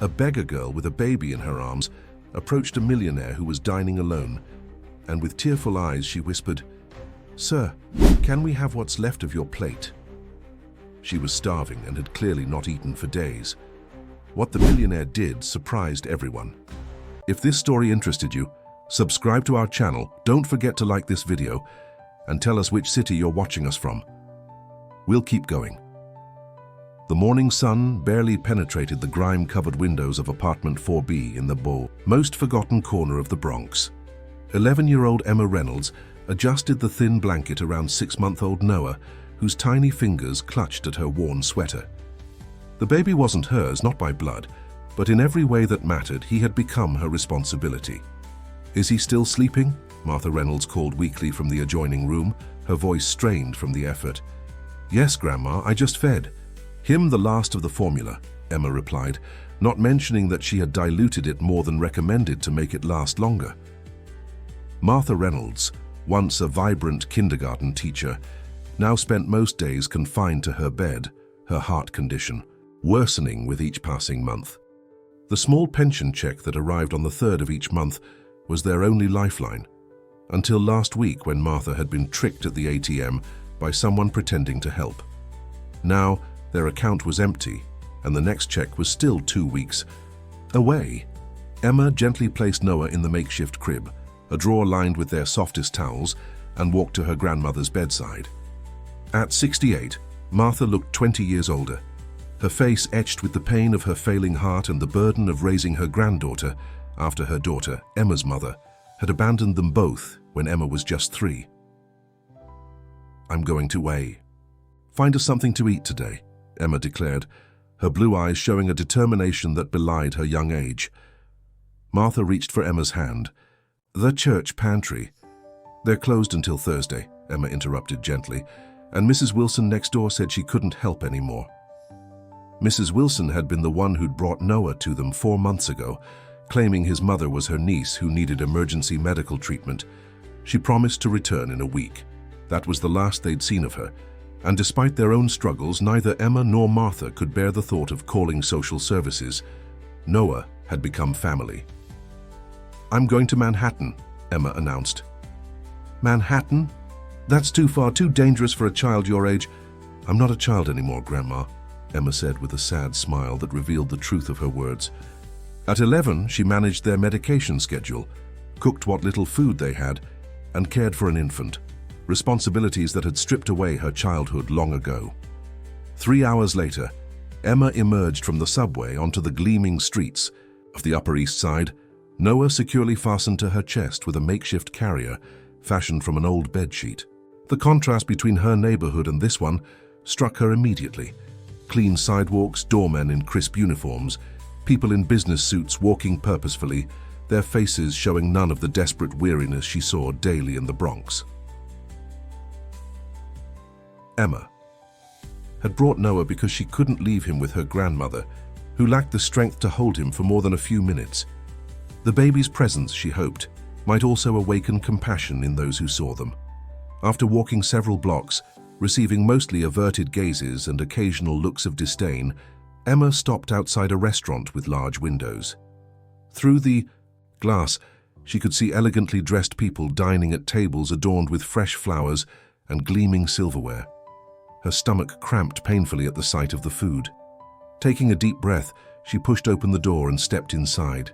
A beggar girl with a baby in her arms approached a millionaire who was dining alone, and with tearful eyes she whispered, "Sir, can we have what's left of your plate?" She was starving and had clearly not eaten for days. What the millionaire did surprised everyone. If this story interested you, subscribe to our channel, don't forget to like this video, and tell us which city you're watching us from. We'll keep going. The morning sun barely penetrated the grime-covered windows of apartment 4B in the most forgotten corner of the Bronx. 11-year-old Emma Reynolds adjusted the thin blanket around 6-month-old Noah, whose tiny fingers clutched at her worn sweater. The baby wasn't hers, not by blood, but in every way that mattered, he had become her responsibility. "Is he still sleeping?" Martha Reynolds called weakly from the adjoining room, her voice strained from the effort. "Yes, Grandma, I just fed him the last of the formula," Emma replied, not mentioning that she had diluted it more than recommended to make it last longer. Martha Reynolds, once a vibrant kindergarten teacher, now spent most days confined to her bed, her heart condition worsening with each passing month. The small pension check that arrived on the 3rd of each month was their only lifeline, until last week when Martha had been tricked at the ATM by someone pretending to help. Now, their account was empty, and the next check was still 2 weeks away. Emma gently placed Noah in the makeshift crib, a drawer lined with their softest towels, and walked to her grandmother's bedside. At 68, Martha looked 20 years older, her face etched with the pain of her failing heart and the burden of raising her granddaughter after her daughter, Emma's mother, had abandoned them both when Emma was just 3. "I'm going to find us something to eat today," Emma declared, her blue eyes showing a determination that belied her young age. Martha reached for Emma's hand. "The church pantry." "They're closed until Thursday," Emma interrupted gently, and Mrs. Wilson next door said she couldn't help anymore. Mrs. Wilson had been the one who'd brought Noah to them 4 months ago, claiming his mother was her niece who needed emergency medical treatment. She promised to return in a week. That was the last they'd seen of her, and despite their own struggles, neither Emma nor Martha could bear the thought of calling social services. Noah had become family. "I'm going to Manhattan," Emma announced. "Manhattan? That's too far, too dangerous for a child your age." "I'm not a child anymore, Grandma," Emma said with a sad smile that revealed the truth of her words. At 11, she managed their medication schedule, cooked what little food they had, and cared for an infant, responsibilities that had stripped away her childhood long ago. 3 hours later, Emma emerged from the subway onto the gleaming streets of the Upper East Side, Noah securely fastened to her chest with a makeshift carrier fashioned from an old bedsheet. The contrast between her neighborhood and this one struck her immediately. Clean sidewalks, doormen in crisp uniforms, people in business suits walking purposefully, their faces showing none of the desperate weariness she saw daily in the Bronx. Emma had brought Noah because she couldn't leave him with her grandmother, who lacked the strength to hold him for more than a few minutes. The baby's presence, she hoped, might also awaken compassion in those who saw them. After walking several blocks, receiving mostly averted gazes and occasional looks of disdain, Emma stopped outside a restaurant with large windows. Through the glass, she could see elegantly dressed people dining at tables adorned with fresh flowers and gleaming silverware. Her stomach cramped painfully at the sight of the food. Taking a deep breath, she pushed open the door and stepped inside.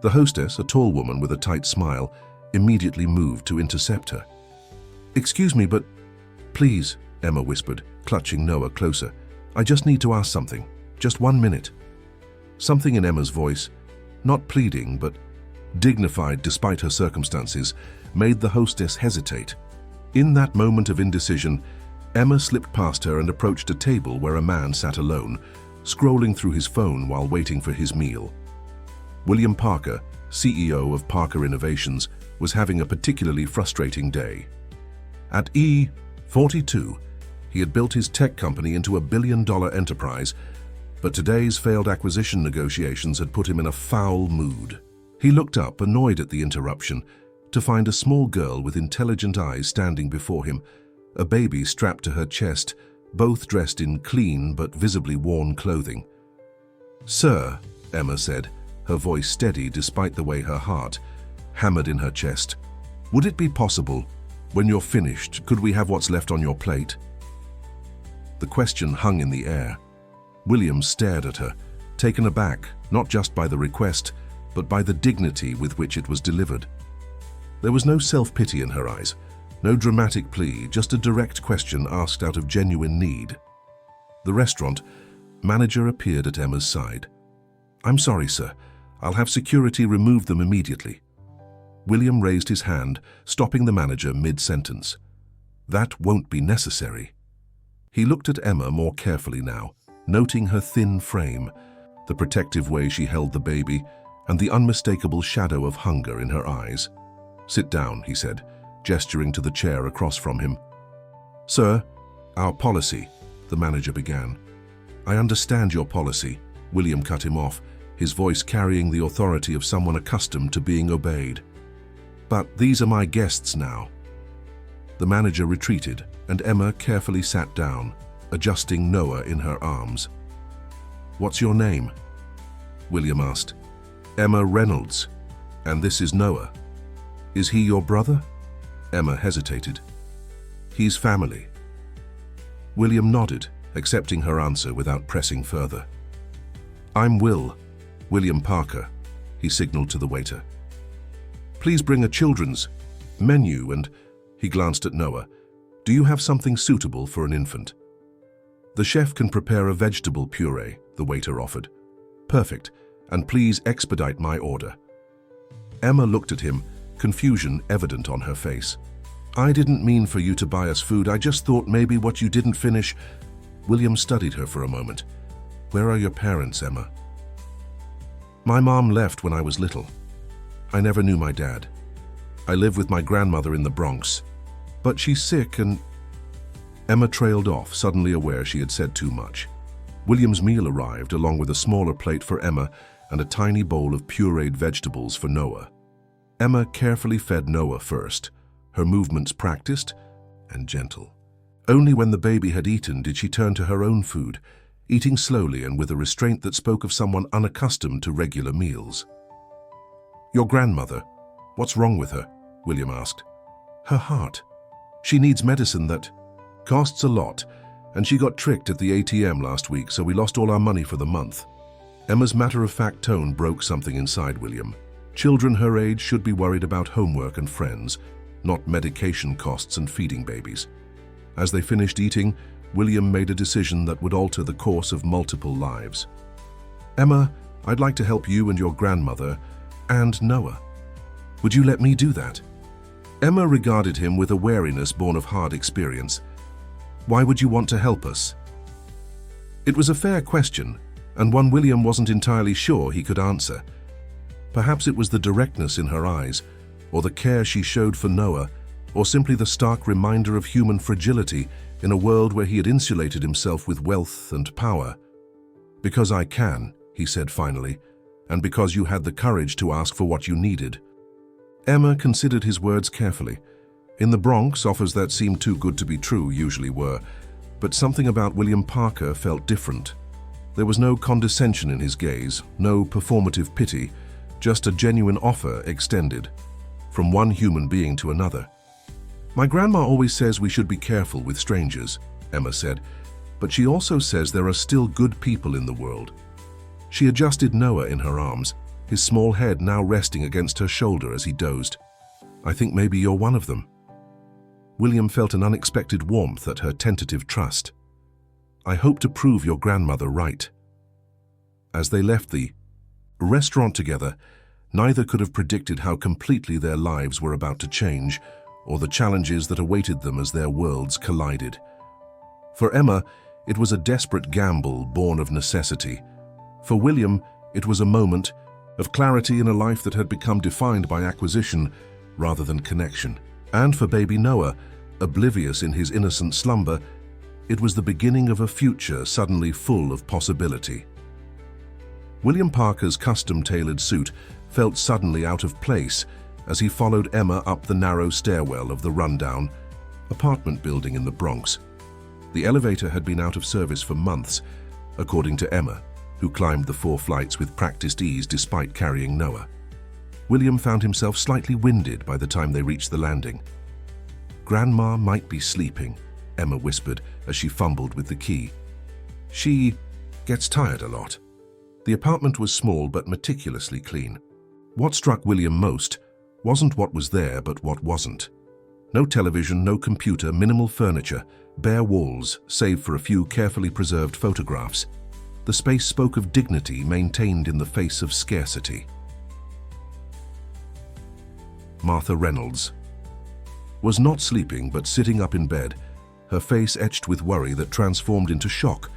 The hostess, a tall woman with a tight smile, immediately moved to intercept her. "Excuse me, but please," Emma whispered, clutching Noah closer. "I just need to ask something. Just 1 minute." Something in Emma's voice, not pleading but dignified despite her circumstances, made the hostess hesitate. In that moment of indecision, Emma slipped past her and approached a table where a man sat alone, scrolling through his phone while waiting for his meal. William Parker, CEO of Parker Innovations, was having a particularly frustrating day. At E42, he had built his tech company into a billion-dollar enterprise, but today's failed acquisition negotiations had put him in a foul mood. He looked up, annoyed at the interruption, to find a small girl with intelligent eyes standing before him, a baby strapped to her chest, both dressed in clean but visibly worn clothing. "Sir," Emma said, her voice steady despite the way her heart hammered in her chest. Would it be possible, when you're finished, could we have what's left on your plate? The question hung in the air. William stared at her, taken aback not just by the request, but by the dignity with which it was delivered. There was no self-pity in her eyes, no dramatic plea, just a direct question asked out of genuine need. The restaurant manager appeared at Emma's side. "I'm sorry, sir. I'll have security remove them immediately." William raised his hand, stopping the manager mid-sentence. "That won't be necessary." He looked at Emma more carefully now, noting her thin frame, the protective way she held the baby, and the unmistakable shadow of hunger in her eyes. "Sit down," he said, gesturing to the chair across from him. "Sir, our policy," the manager began. "I understand your policy," William cut him off, his voice carrying the authority of someone accustomed to being obeyed. "But these are my guests now." The manager retreated, and Emma carefully sat down, adjusting Noah in her arms. "What's your name?" William asked. "Emma Reynolds. And this is Noah. Is he your brother?" Emma hesitated. "He's family." William nodded, accepting her answer without pressing further. "I'm William Parker," he signaled to the waiter. "Please bring a children's menu," and he glanced at Noah. "Do you have something suitable for an infant?" "The chef can prepare a vegetable puree," the waiter offered. "Perfect, and please expedite my order." Emma looked at him, confusion evident on her face. "I didn't mean for you to buy us food, I just thought maybe what you didn't finish." William studied her for a moment. "Where are your parents, Emma?" "My mom left when I was little. I never knew my dad. I live with my grandmother in the Bronx. But she's sick and—" Emma trailed off, suddenly aware she had said too much. William's meal arrived, along with a smaller plate for Emma and a tiny bowl of pureed vegetables for Noah. Emma carefully fed Noah first, her movements practiced and gentle. Only when the baby had eaten did she turn to her own food, eating slowly and with a restraint that spoke of someone unaccustomed to regular meals. "Your grandmother, what's wrong with her?" William asked. "Her heart. She needs medicine that costs a lot, and she got tricked at the ATM last week, so we lost all our money for the month." Emma's matter-of-fact tone broke something inside William. Children her age should be worried about homework and friends, not medication costs and feeding babies. As they finished eating, William made a decision that would alter the course of multiple lives. "Emma, I'd like to help you and your grandmother and Noah. Would you let me do that?" Emma regarded him with a wariness born of hard experience. "Why would you want to help us?" It was a fair question, and one William wasn't entirely sure he could answer. Perhaps it was the directness in her eyes, or the care she showed for Noah, or simply the stark reminder of human fragility in a world where he had insulated himself with wealth and power. "Because I can," he said finally, "and because you had the courage to ask for what you needed." Emma considered his words carefully. In the Bronx, offers that seemed too good to be true usually were, but something about William Parker felt different. There was no condescension in his gaze, no performative pity, just a genuine offer extended, from one human being to another. "My grandma always says we should be careful with strangers," Emma said, "but she also says there are still good people in the world." She adjusted Noah in her arms, his small head now resting against her shoulder as he dozed. "I think maybe you're one of them." William felt an unexpected warmth at her tentative trust. "I hope to prove your grandmother right." As they left the restaurant together, neither could have predicted how completely their lives were about to change, or the challenges that awaited them as their worlds collided. For Emma, it was a desperate gamble born of necessity. For William, it was a moment of clarity in a life that had become defined by acquisition rather than connection. And for baby Noah, oblivious in his innocent slumber, it was the beginning of a future suddenly full of possibility. William Parker's custom-tailored suit felt suddenly out of place as he followed Emma up the narrow stairwell of the rundown apartment building in the Bronx. The elevator had been out of service for months, according to Emma, who climbed the 4 flights with practiced ease despite carrying Noah. William found himself slightly winded by the time they reached the landing. "Grandma might be sleeping," Emma whispered as she fumbled with the key. "She gets tired a lot." The apartment was small but meticulously clean. What struck William most wasn't what was there, but what wasn't. No television, no computer, minimal furniture, bare walls, save for a few carefully preserved photographs. The space spoke of dignity maintained in the face of scarcity. Martha Reynolds was not sleeping, but sitting up in bed, her face etched with worry that transformed into shock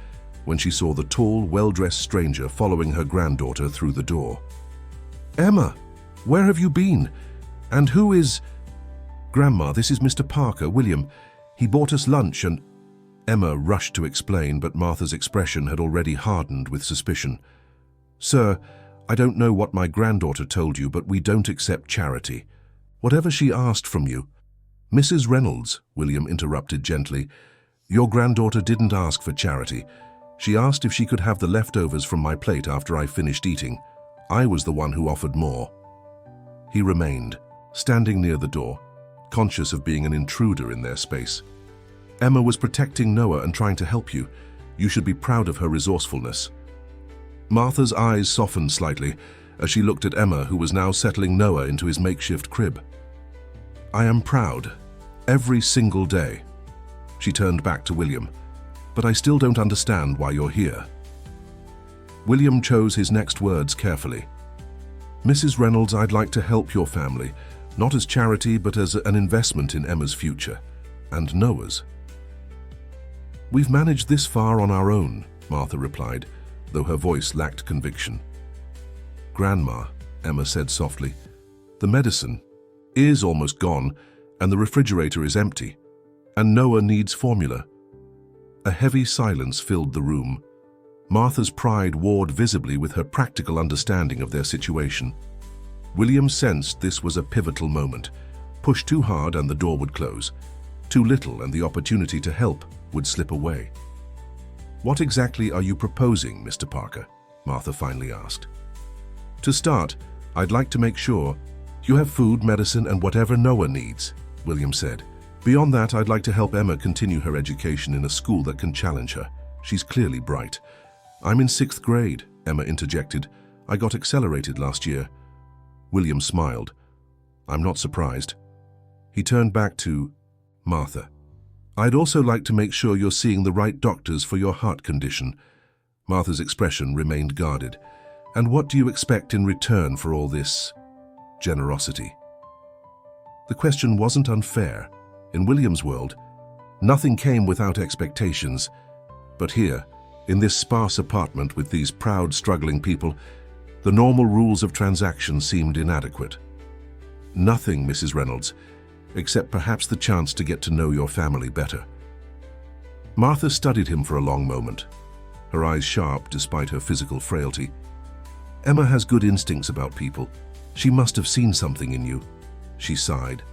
when she saw the tall, well-dressed stranger following her granddaughter through the door. "Emma, where have you been? And who is—" "Grandma, this is Mr. Parker, William. He bought us lunch and—" Emma rushed to explain, but Martha's expression had already hardened with suspicion. "Sir, I don't know what my granddaughter told you, but we don't accept charity. Whatever she asked from you—" "Mrs. Reynolds," William interrupted gently, "your granddaughter didn't ask for charity. She asked if she could have the leftovers from my plate after I finished eating. I was the one who offered more." He remained, standing near the door, conscious of being an intruder in their space. "Emma was protecting Noah and trying to help you. You should be proud of her resourcefulness." Martha's eyes softened slightly as she looked at Emma, who was now settling Noah into his makeshift crib. "I am proud, every single day." She turned back to William. "But I still don't understand why you're here." William chose his next words carefully. "Mrs. Reynolds, I'd like to help your family, not as charity, but as an investment in Emma's future, and Noah's." "We've managed this far on our own," Martha replied, though her voice lacked conviction. "Grandma," Emma said softly, "the medicine is almost gone, and the refrigerator is empty, and Noah needs formula." A heavy silence filled the room. Martha's pride warred visibly with her practical understanding of their situation. William sensed this was a pivotal moment. Push too hard and the door would close. Too little and the opportunity to help would slip away. "What exactly are you proposing, Mr. Parker?" Martha finally asked. "To start, I'd like to make sure you have food, medicine, and whatever Noah needs," William said. "Beyond that, I'd like to help Emma continue her education in a school that can challenge her. She's clearly bright." "I'm in 6th grade, Emma interjected. "I got accelerated last year." William smiled. "I'm not surprised." He turned back to Martha. "I'd also like to make sure you're seeing the right doctors for your heart condition." Martha's expression remained guarded. "And what do you expect in return for all this generosity?" The question wasn't unfair. In William's world, nothing came without expectations. But here, in this sparse apartment with these proud, struggling people, the normal rules of transaction seemed inadequate. "Nothing, Mrs. Reynolds, except perhaps the chance to get to know your family better." Martha studied him for a long moment, her eyes sharp despite her physical frailty. "Emma has good instincts about people. She must have seen something in you." She sighed.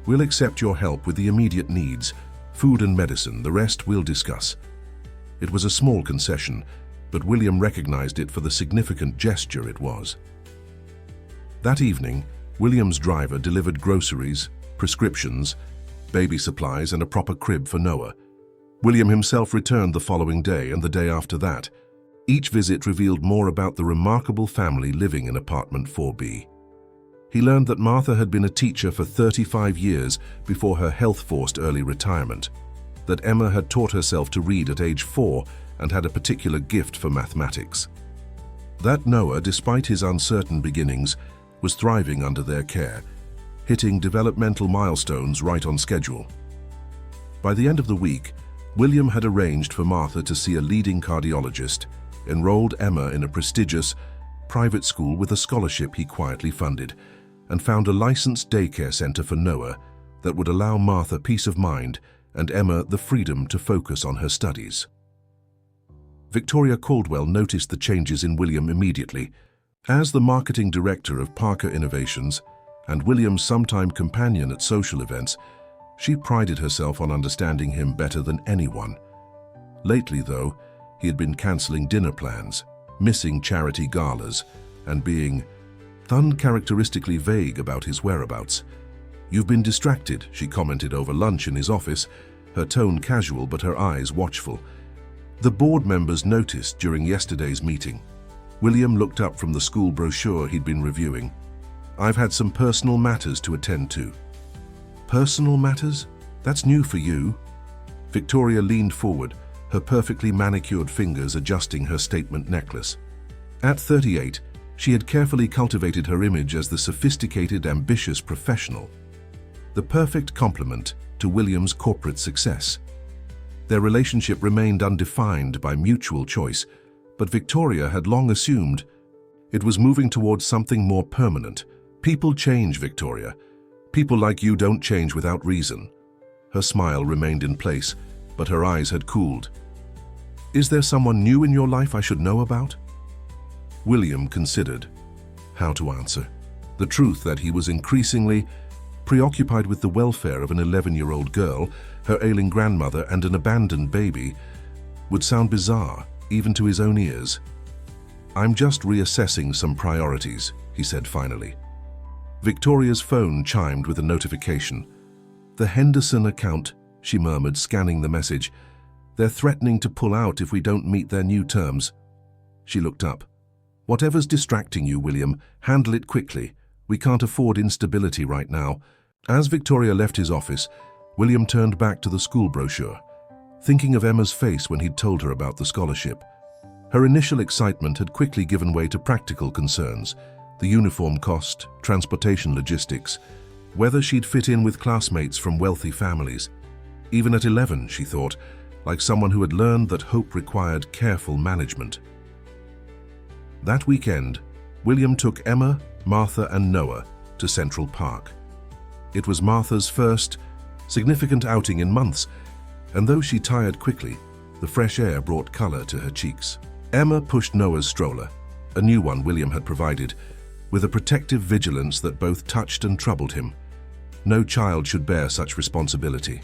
"We'll accept your help with the immediate needs, food and medicine. The rest we'll discuss." It was a small concession, but William recognized it for the significant gesture it was. That evening, William's driver delivered groceries, prescriptions, baby supplies, and a proper crib for Noah. William himself returned the following day and the day after that. Each visit revealed more about the remarkable family living in apartment 4B. He learned that Martha had been a teacher for 35 years before her health forced early retirement, that Emma had taught herself to read at age 4 and had a particular gift for mathematics. That Noah, despite his uncertain beginnings, was thriving under their care, hitting developmental milestones right on schedule. By the end of the week, William had arranged for Martha to see a leading cardiologist, enrolled Emma in a prestigious private school with a scholarship he quietly funded, and found a licensed daycare center for Noah that would allow Martha peace of mind and Emma the freedom to focus on her studies. Victoria Caldwell noticed the changes in William immediately. As the marketing director of Parker Innovations and William's sometime companion at social events, she prided herself on understanding him better than anyone. Lately, though, He had been cancelling dinner plans, missing charity galas, and being uncharacteristically vague about his whereabouts. "You've been distracted," she commented over lunch in his office, her tone casual but her eyes watchful. The board members noticed during yesterday's meeting. William looked up from the school brochure he'd been reviewing. "I've had some personal matters to attend to." "Personal matters? That's new for you." Victoria leaned forward, her perfectly manicured fingers adjusting her statement necklace. At 38, she had carefully cultivated her image as the sophisticated, ambitious professional, the perfect complement to William's corporate success. Their relationship remained undefined by mutual choice, but Victoria had long assumed it was moving towards something more permanent. "People change, Victoria. People like you don't change without reason." Her smile remained in place, but her eyes had cooled. "Is there someone new in your life I should know about?" William considered how to answer. The truth that he was increasingly preoccupied with the welfare of an 11-year-old girl, her ailing grandmother, and an abandoned baby would sound bizarre, even to his own ears. "I'm just reassessing some priorities," he said finally. Victoria's phone chimed with a notification. "The Henderson account," she murmured, scanning the message. "They're threatening to pull out if we don't meet their new terms." She looked up. "Whatever's distracting you, William, handle it quickly. We can't afford instability right now." As Victoria left his office, William turned back to the school brochure, thinking of Emma's face when he'd told her about the scholarship. Her initial excitement had quickly given way to practical concerns: the uniform cost, transportation logistics, whether she'd fit in with classmates from wealthy families. Even at 11, she thought, like someone who had learned that hope required careful management. That weekend, William took Emma, Martha, and Noah to Central Park. It was Martha's first significant outing in months, and though she tired quickly, the fresh air brought color to her cheeks. Emma pushed Noah's stroller, a new one William had provided, with a protective vigilance that both touched and troubled him. No child should bear such responsibility.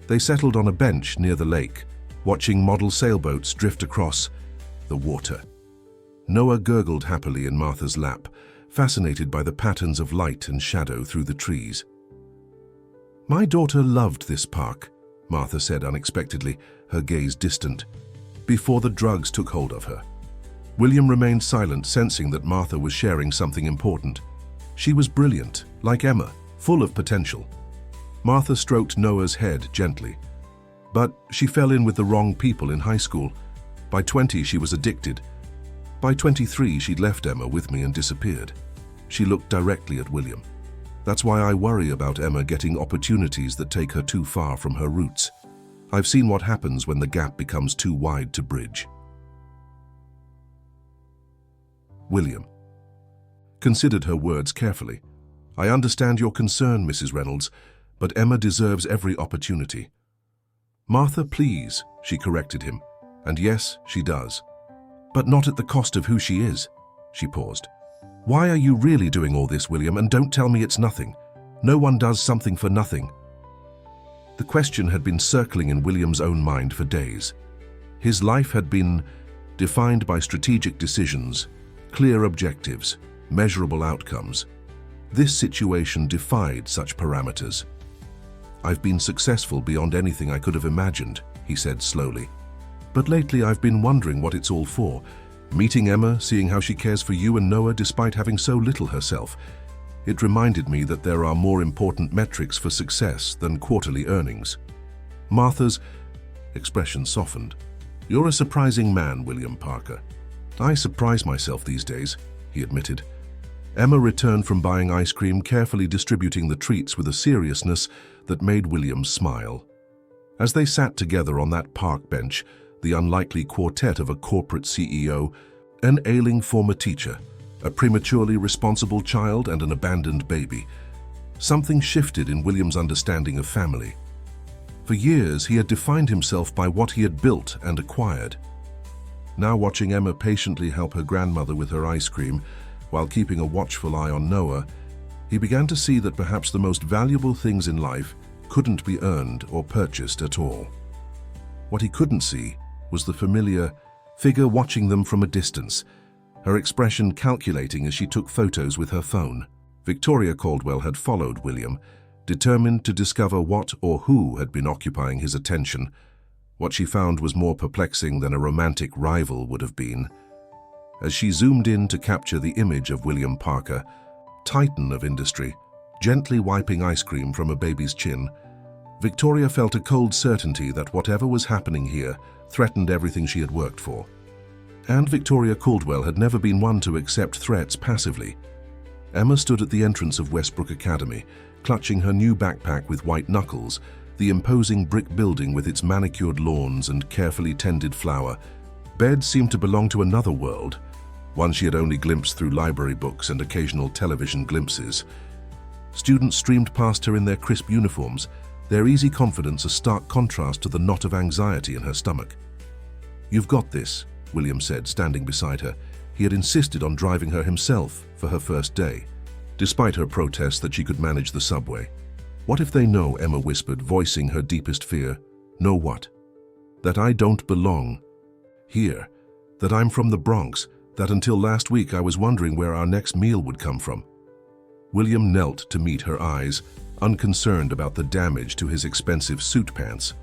They settled on a bench near the lake, watching model sailboats drift across the water. Noah gurgled happily in Martha's lap, fascinated by the patterns of light and shadow through the trees. "My daughter loved this park," Martha said unexpectedly, her gaze distant, before the drugs took hold of her. William remained silent, sensing that Martha was sharing something important. She was brilliant, like Emma, full of potential. Martha stroked Noah's head gently. But she fell in with the wrong people in high school. By 20, she was addicted. By 23, she'd left Emma with me and disappeared. She looked directly at William. "That's why I worry about Emma getting opportunities that take her too far from her roots. I've seen what happens when the gap becomes too wide to bridge." William considered her words carefully. "I understand your concern, Mrs. Reynolds, but Emma deserves every opportunity." "Martha, please," she corrected him. "And yes, she does. But not at the cost of who she is." She paused. "Why are you really doing all this, William? And don't tell me it's nothing. No one does something for nothing." The question had been circling in William's own mind for days. His life had been defined by strategic decisions, clear objectives, measurable outcomes. This situation defied such parameters. "I've been successful beyond anything I could have imagined," he said slowly. "But lately I've been wondering what it's all for. Meeting Emma, seeing how she cares for you and Noah despite having so little herself. It reminded me that there are more important metrics for success than quarterly earnings." Martha's expression softened. "You're a surprising man, William Parker." "I surprise myself these days," he admitted. Emma returned from buying ice cream, carefully distributing the treats with a seriousness that made William smile. As they sat together on that park bench, the unlikely quartet of a corporate CEO, an ailing former teacher, a prematurely responsible child, and an abandoned baby, something shifted in William's understanding of family. For years, he had defined himself by what he had built and acquired. Now, watching Emma patiently help her grandmother with her ice cream, while keeping a watchful eye on Noah, he began to see that perhaps the most valuable things in life couldn't be earned or purchased at all. What he couldn't see was the familiar figure watching them from a distance, her expression calculating as she took photos with her phone. Victoria Caldwell had followed William, determined to discover what or who had been occupying his attention. What she found was more perplexing than a romantic rival would have been. As she zoomed in to capture the image of William Parker, titan of industry, gently wiping ice cream from a baby's chin, Victoria felt a cold certainty that whatever was happening here threatened everything she had worked for. And Victoria Caldwell had never been one to accept threats passively. Emma stood at the entrance of Westbrook Academy, clutching her new backpack with white knuckles, the imposing brick building with its manicured lawns and carefully tended flower. Beds seemed to belong to another world, one she had only glimpsed through library books and occasional television glimpses. Students streamed past her in their crisp uniforms, their easy confidence a stark contrast to the knot of anxiety in her stomach. "You've got this," William said, standing beside her. He had insisted on driving her himself for her first day, despite her protests that she could manage the subway. "What if they know," Emma whispered, voicing her deepest fear. "Know what?" "That I don't belong here, that I'm from the Bronx, that until last week I was wondering where our next meal would come from." William knelt to meet her eyes, unconcerned about the damage to his expensive suit pants.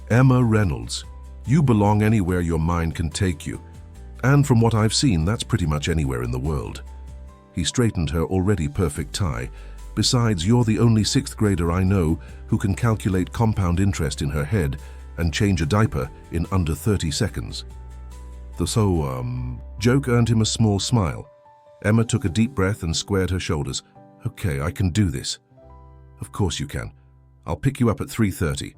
"Emma Reynolds, you belong anywhere your mind can take you. And from what I've seen, that's pretty much anywhere in the world." He straightened her already perfect tie. "Besides, you're the only sixth grader I know who can calculate compound interest in her head and change a diaper in under 30 seconds. The joke earned him a small smile. Emma took a deep breath and squared her shoulders. "Okay, I can do this." "Of course you can. I'll pick you up at 3:30.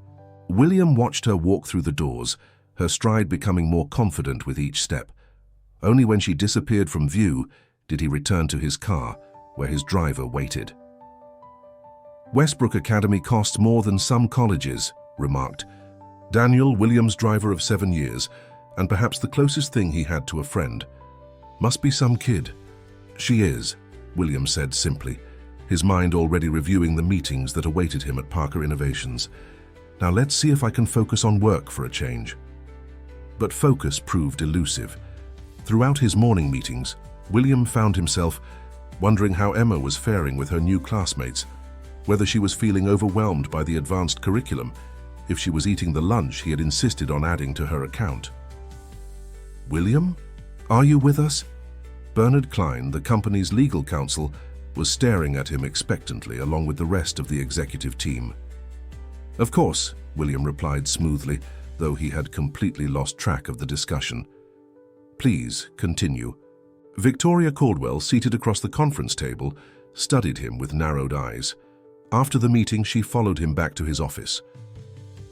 William watched her walk through the doors, her stride becoming more confident with each step. Only when she disappeared from view did he return to his car, where his driver waited. "Westbrook Academy costs more than some colleges," remarked Daniel, William's driver of 7 years, and perhaps the closest thing he had to a friend. "Must be some kid." "She is," William said simply, his mind already reviewing the meetings that awaited him at Parker Innovations. "Now let's see if I can focus on work for a change." But focus proved elusive. Throughout his morning meetings, William found himself wondering how Emma was faring with her new classmates, whether she was feeling overwhelmed by the advanced curriculum, if she was eating the lunch he had insisted on adding to her account. "William, are you with us?" Bernard Klein, the company's legal counsel, was staring at him expectantly along with the rest of the executive team. "Of course," William replied smoothly, though he had completely lost track of the discussion. "Please, continue." Victoria Caldwell, seated across the conference table, studied him with narrowed eyes. After the meeting, she followed him back to his office.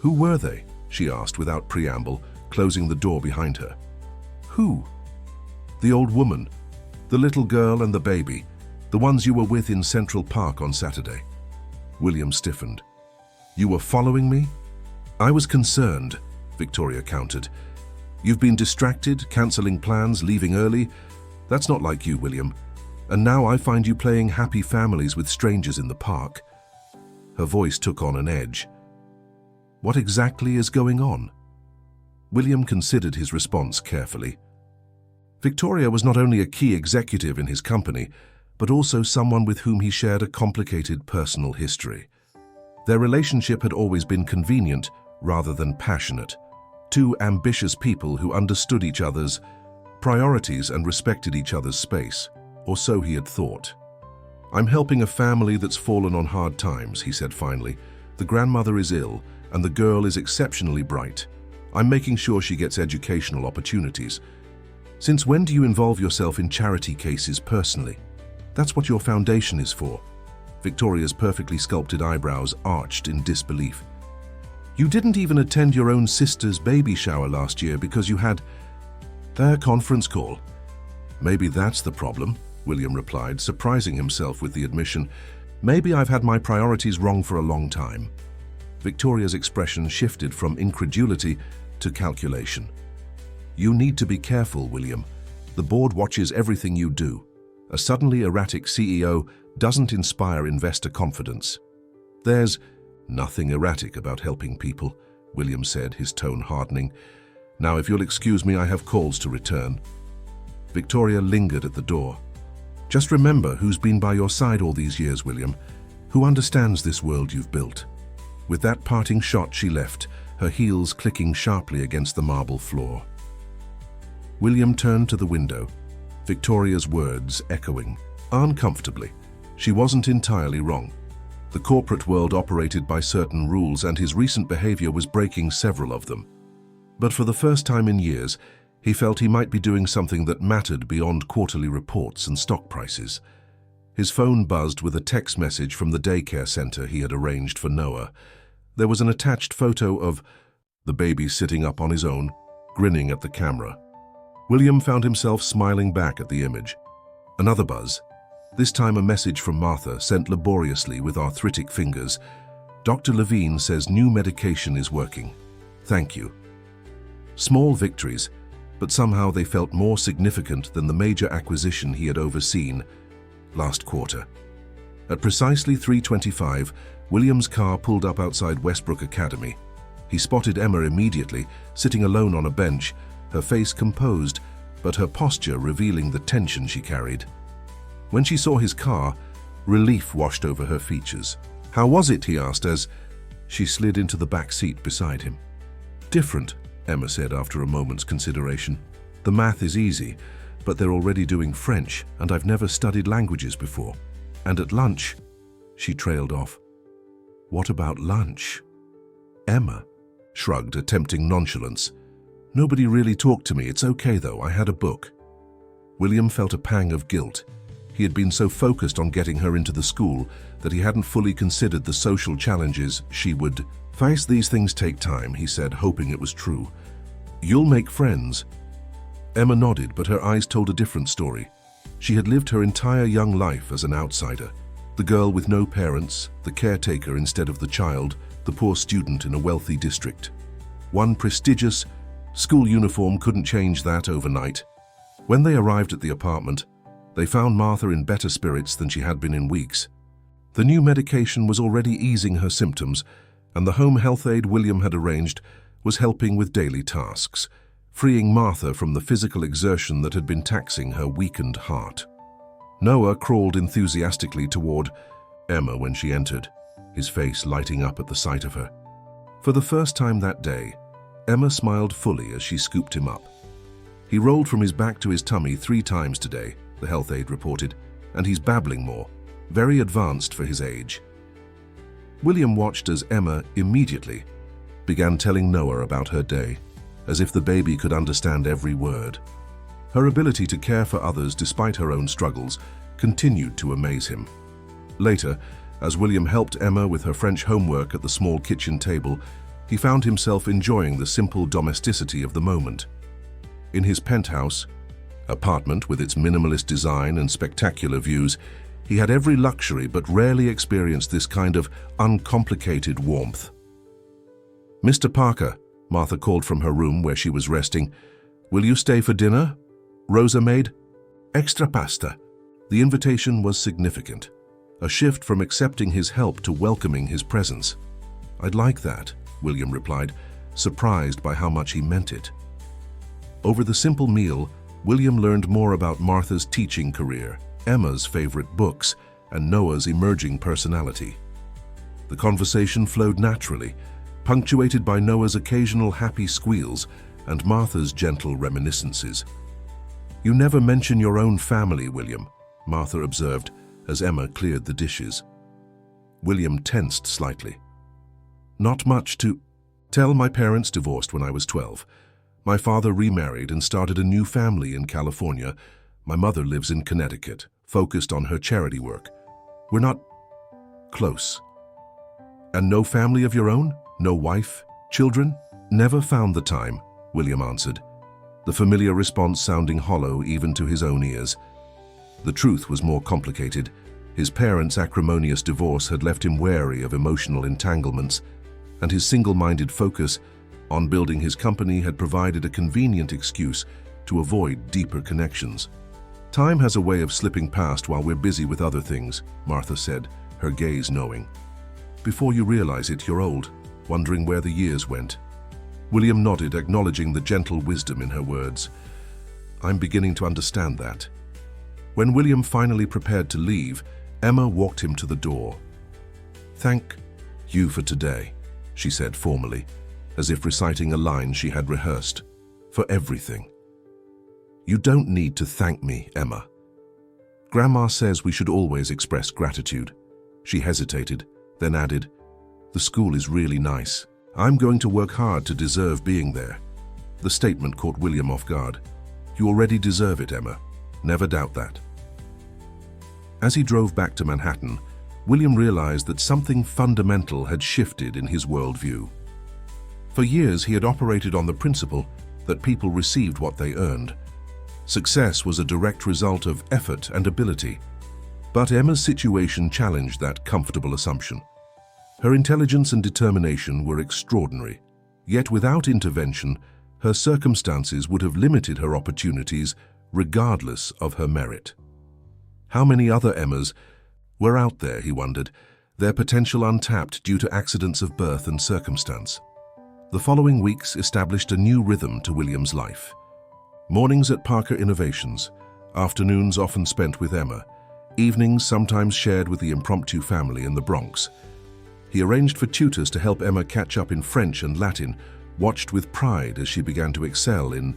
"Who were they?" she asked without preamble, closing the door behind her. "Who?" "The old woman, the little girl and the baby, the ones you were with in Central Park on Saturday." William stiffened. "You were following me?" "I was concerned," Victoria countered. "You've been distracted, cancelling plans, leaving early. That's not like you, William. And now I find you playing happy families with strangers in the park." Her voice took on an edge. "What exactly is going on?" William considered his response carefully. Victoria was not only a key executive in his company, but also someone with whom he shared a complicated personal history. Their relationship had always been convenient rather than passionate. Two ambitious people who understood each other's priorities and respected each other's space, or so he had thought. "I'm helping a family that's fallen on hard times," he said finally. "The grandmother is ill, and the girl is exceptionally bright. I'm making sure she gets educational opportunities. Since when do you involve yourself in charity cases personally? That's what your foundation is for." Victoria's perfectly sculpted eyebrows arched in disbelief. "You didn't even attend your own sister's baby shower last year because you had their conference call." "Maybe that's the problem," William replied, surprising himself with the admission. "Maybe I've had my priorities wrong for a long time." Victoria's expression shifted from incredulity to calculation. "You need to be careful, William. The board watches everything you do. A suddenly erratic CEO doesn't inspire investor confidence." "There's nothing erratic about helping people," William said, his tone hardening. Now, if you'll excuse me, I have calls to return. Victoria lingered at the door. Just remember who's been by your side all these years, William, who understands this world you've built. With that parting shot, she left, her heels clicking sharply against the marble floor. William turned to the window, Victoria's words echoing. Uncomfortably. She wasn't entirely wrong. The corporate world operated by certain rules, and his recent behavior was breaking several of them. But for the first time in years, he felt he might be doing something that mattered beyond quarterly reports and stock prices. His phone buzzed with a text message from the daycare center he had arranged for Noah. There was an attached photo of the baby sitting up on his own, grinning at the camera. William found himself smiling back at the image. Another buzz. This time a message from Martha, sent laboriously with arthritic fingers. Dr. Levine says new medication is working. Thank you. Small victories, but somehow they felt more significant than the major acquisition he had overseen last quarter. At precisely 3:25, William's car pulled up outside Westbrook Academy. He spotted Emma immediately, sitting alone on a bench, her face composed, but her posture revealing the tension she carried. When she saw his car, relief washed over her features. "How was it?" he asked as she slid into the back seat beside him. "Different," Emma said after a moment's consideration. "The math is easy, but they're already doing French, and I've never studied languages before. And at lunch," she trailed off. "What about lunch?" Emma shrugged, attempting nonchalance. "Nobody really talked to me. It's okay, though. I had a book." William felt a pang of guilt. He had been so focused on getting her into the school that he hadn't fully considered the social challenges she would face. "These things take time," he said, hoping it was true. "You'll make friends." Emma nodded, but her eyes told a different story. She had lived her entire young life as an outsider. The girl with no parents, the caretaker instead of the child, the poor student in a wealthy district. One prestigious school uniform couldn't change that overnight. When they arrived at the apartment, they found Martha in better spirits than she had been in weeks. The new medication was already easing her symptoms, and the home health aide William had arranged was helping with daily tasks, freeing Martha from the physical exertion that had been taxing her weakened heart. Noah crawled enthusiastically toward Emma when she entered, his face lighting up at the sight of her. For the first time that day, Emma smiled fully as she scooped him up. "He rolled from his back to his tummy 3 times today," the health aide reported, "and he's babbling more. Very advanced for his age." William watched as Emma immediately began telling Noah about her day, as if the baby could understand every word. Her ability to care for others despite her own struggles continued to amaze him. Later, as William helped Emma with her French homework at the small kitchen table, he found himself enjoying the simple domesticity of the moment. In his penthouse apartment with its minimalist design and spectacular views, he had every luxury but rarely experienced this kind of uncomplicated warmth. "Mr. Parker," Martha called from her room where she was resting, "will you stay for dinner? Rosa made extra pasta." The invitation was significant, a shift from accepting his help to welcoming his presence. "I'd like that," William replied, surprised by how much he meant it. Over the simple meal, William learned more about Martha's teaching career, Emma's favorite books, and Noah's emerging personality. The conversation flowed naturally, punctuated by Noah's occasional happy squeals and Martha's gentle reminiscences. "You never mention your own family, William," Martha observed as Emma cleared the dishes. William tensed slightly. "Not much to tell. My parents divorced when I was 12. My father remarried and started a new family in California. My mother lives in Connecticut, focused on her charity work. We're not close." "And no family of your own? No wife? Children?" "Never found the time," William answered, the familiar response sounding hollow even to his own ears. The truth was more complicated. His parents' acrimonious divorce had left him wary of emotional entanglements, and his single-minded focus on building his company had provided a convenient excuse to avoid deeper connections. "Time has a way of slipping past while we're busy with other things," Martha said, her gaze knowing. "Before you realize it, you're old, wondering where the years went." William nodded, acknowledging the gentle wisdom in her words. I'm beginning to understand that. When William finally prepared to leave, Emma walked him to the door. Thank you for today, she said formally, as if reciting a line she had rehearsed. For everything. You don't need to thank me, Emma. Grandma says we should always express gratitude. She hesitated, then added, the school is really nice. I'm going to work hard to deserve being there. The statement caught William off guard. You already deserve it, Emma. Never doubt that. As he drove back to Manhattan, William realized that something fundamental had shifted in his worldview. For years, he had operated on the principle that people received what they earned. Success was a direct result of effort and ability. But Emma's situation challenged that comfortable assumption. Her intelligence and determination were extraordinary, yet without intervention, her circumstances would have limited her opportunities regardless of her merit. How many other Emmas were out there, he wondered, their potential untapped due to accidents of birth and circumstance? The following weeks established a new rhythm to William's life. Mornings at Parker Innovations, afternoons often spent with Emma, evenings sometimes shared with the impromptu family in the Bronx. He arranged for tutors to help Emma catch up in French and Latin, watched with pride as she began to excel in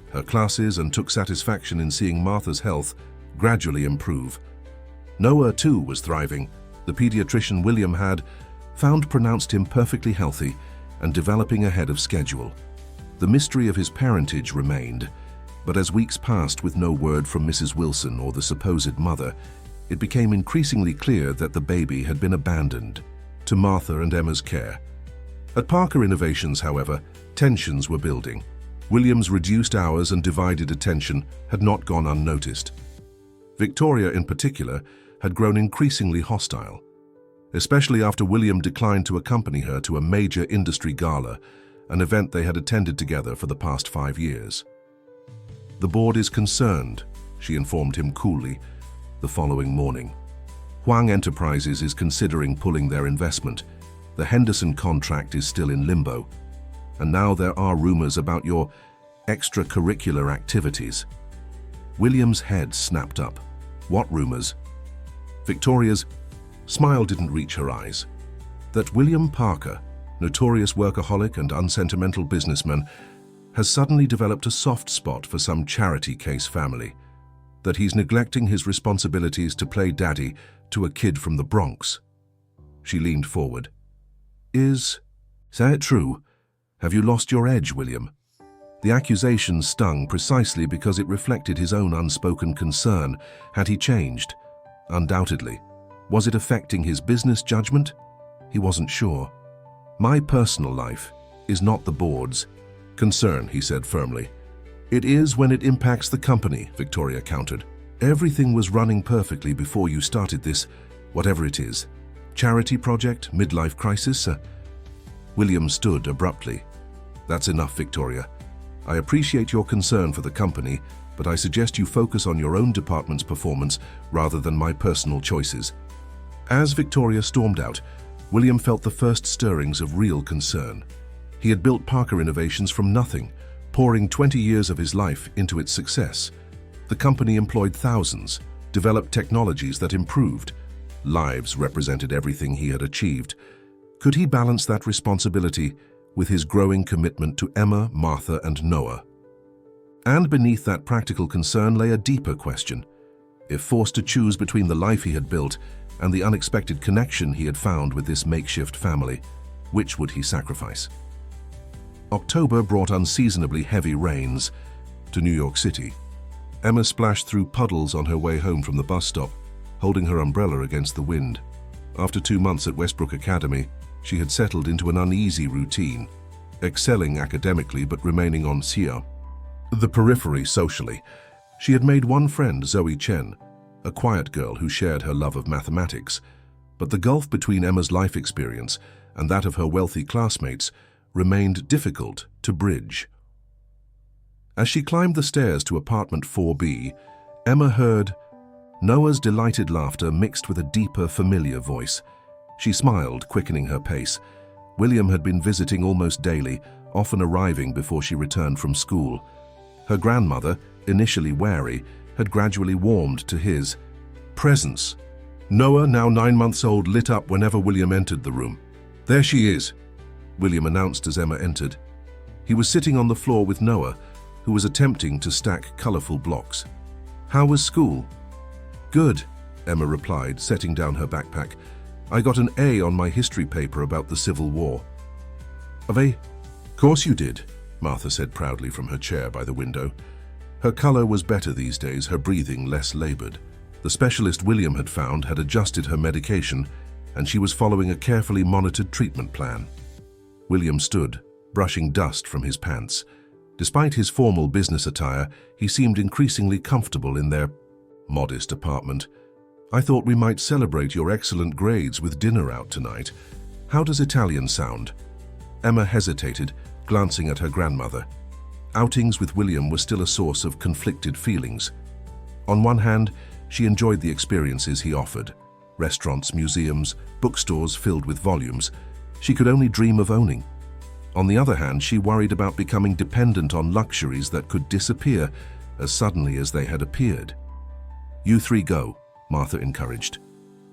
her classes and took satisfaction in seeing Martha's health gradually improve. Noah, too, was thriving. The pediatrician William had found pronounced him perfectly healthy and developing ahead of schedule. The mystery of his parentage remained, but as weeks passed with no word from Mrs. Wilson or the supposed mother, it became increasingly clear that the baby had been abandoned to Martha and Emma's care. At Parker Innovations, however, tensions were building. William's reduced hours and divided attention had not gone unnoticed. Victoria, in particular, had grown increasingly hostile, especially after William declined to accompany her to a major industry gala, an event they had attended together for the past 5 years. The board is concerned, she informed him coolly the following morning. Huang Enterprises is considering pulling their investment. The Henderson contract is still in limbo. And now there are rumors about your extracurricular activities. William's head snapped up. What rumors? Victoria's smile didn't reach her eyes. That William Parker, notorious workaholic and unsentimental businessman, has suddenly developed a soft spot for some charity case family. That he's neglecting his responsibilities to play daddy to a kid from the Bronx. She leaned forward. Is that true? Have you lost your edge, William? The accusation stung precisely because it reflected his own unspoken concern. Had he changed? Undoubtedly. Was it affecting his business judgment? He wasn't sure. My personal life is not the board's concern, he said firmly. It is when it impacts the company, Victoria countered. Everything was running perfectly before you started this, whatever it is. Charity project, midlife crisis? William stood abruptly. That's enough, Victoria. I appreciate your concern for the company, but I suggest you focus on your own department's performance rather than my personal choices. As Victoria stormed out, William felt the first stirrings of real concern. He had built Parker Innovations from nothing, pouring 20 years of his life into its success. The company employed thousands, developed technologies that improved. Lives represented everything he had achieved. Could he balance that responsibility with his growing commitment to Emma, Martha, and Noah? And beneath that practical concern lay a deeper question. If forced to choose between the life he had built and the unexpected connection he had found with this makeshift family, which would he sacrifice? October brought unseasonably heavy rains to New York City. Emma splashed through puddles on her way home from the bus stop, holding her umbrella against the wind. After 2 months at Westbrook Academy, she had settled into an uneasy routine, excelling academically but remaining on the periphery socially. She had made one friend, Zoe Chen, a quiet girl who shared her love of mathematics, but the gulf between Emma's life experience and that of her wealthy classmates remained difficult to bridge. As she climbed the stairs to apartment 4B, Emma heard Noah's delighted laughter mixed with a deeper, familiar voice. She smiled, quickening her pace. William had been visiting almost daily, often arriving before she returned from school. Her grandmother, initially wary, had gradually warmed to his presence. Noah, now 9 months old, lit up whenever William entered the room. "There she is," William announced as Emma entered. He was sitting on the floor with Noah, who was attempting to stack colorful blocks. "How was school?" "Good," Emma replied, setting down her backpack. "I got an A on my history paper about the Civil War." "Of a course you did," Martha said proudly from her chair by the window. Her color was better these days, her breathing less labored. The specialist William had found had adjusted her medication, and she was following a carefully monitored treatment plan. William stood, brushing dust from his pants. Despite his formal business attire, he seemed increasingly comfortable in their modest apartment. "I thought we might celebrate your excellent grades with dinner out tonight. How does Italian sound?" Emma hesitated, glancing at her grandmother. Outings with William were still a source of conflicted feelings. On one hand, she enjoyed the experiences he offered. Restaurants, museums, bookstores filled with volumes she could only dream of owning. On the other hand, she worried about becoming dependent on luxuries that could disappear as suddenly as they had appeared. "You three go," Martha encouraged.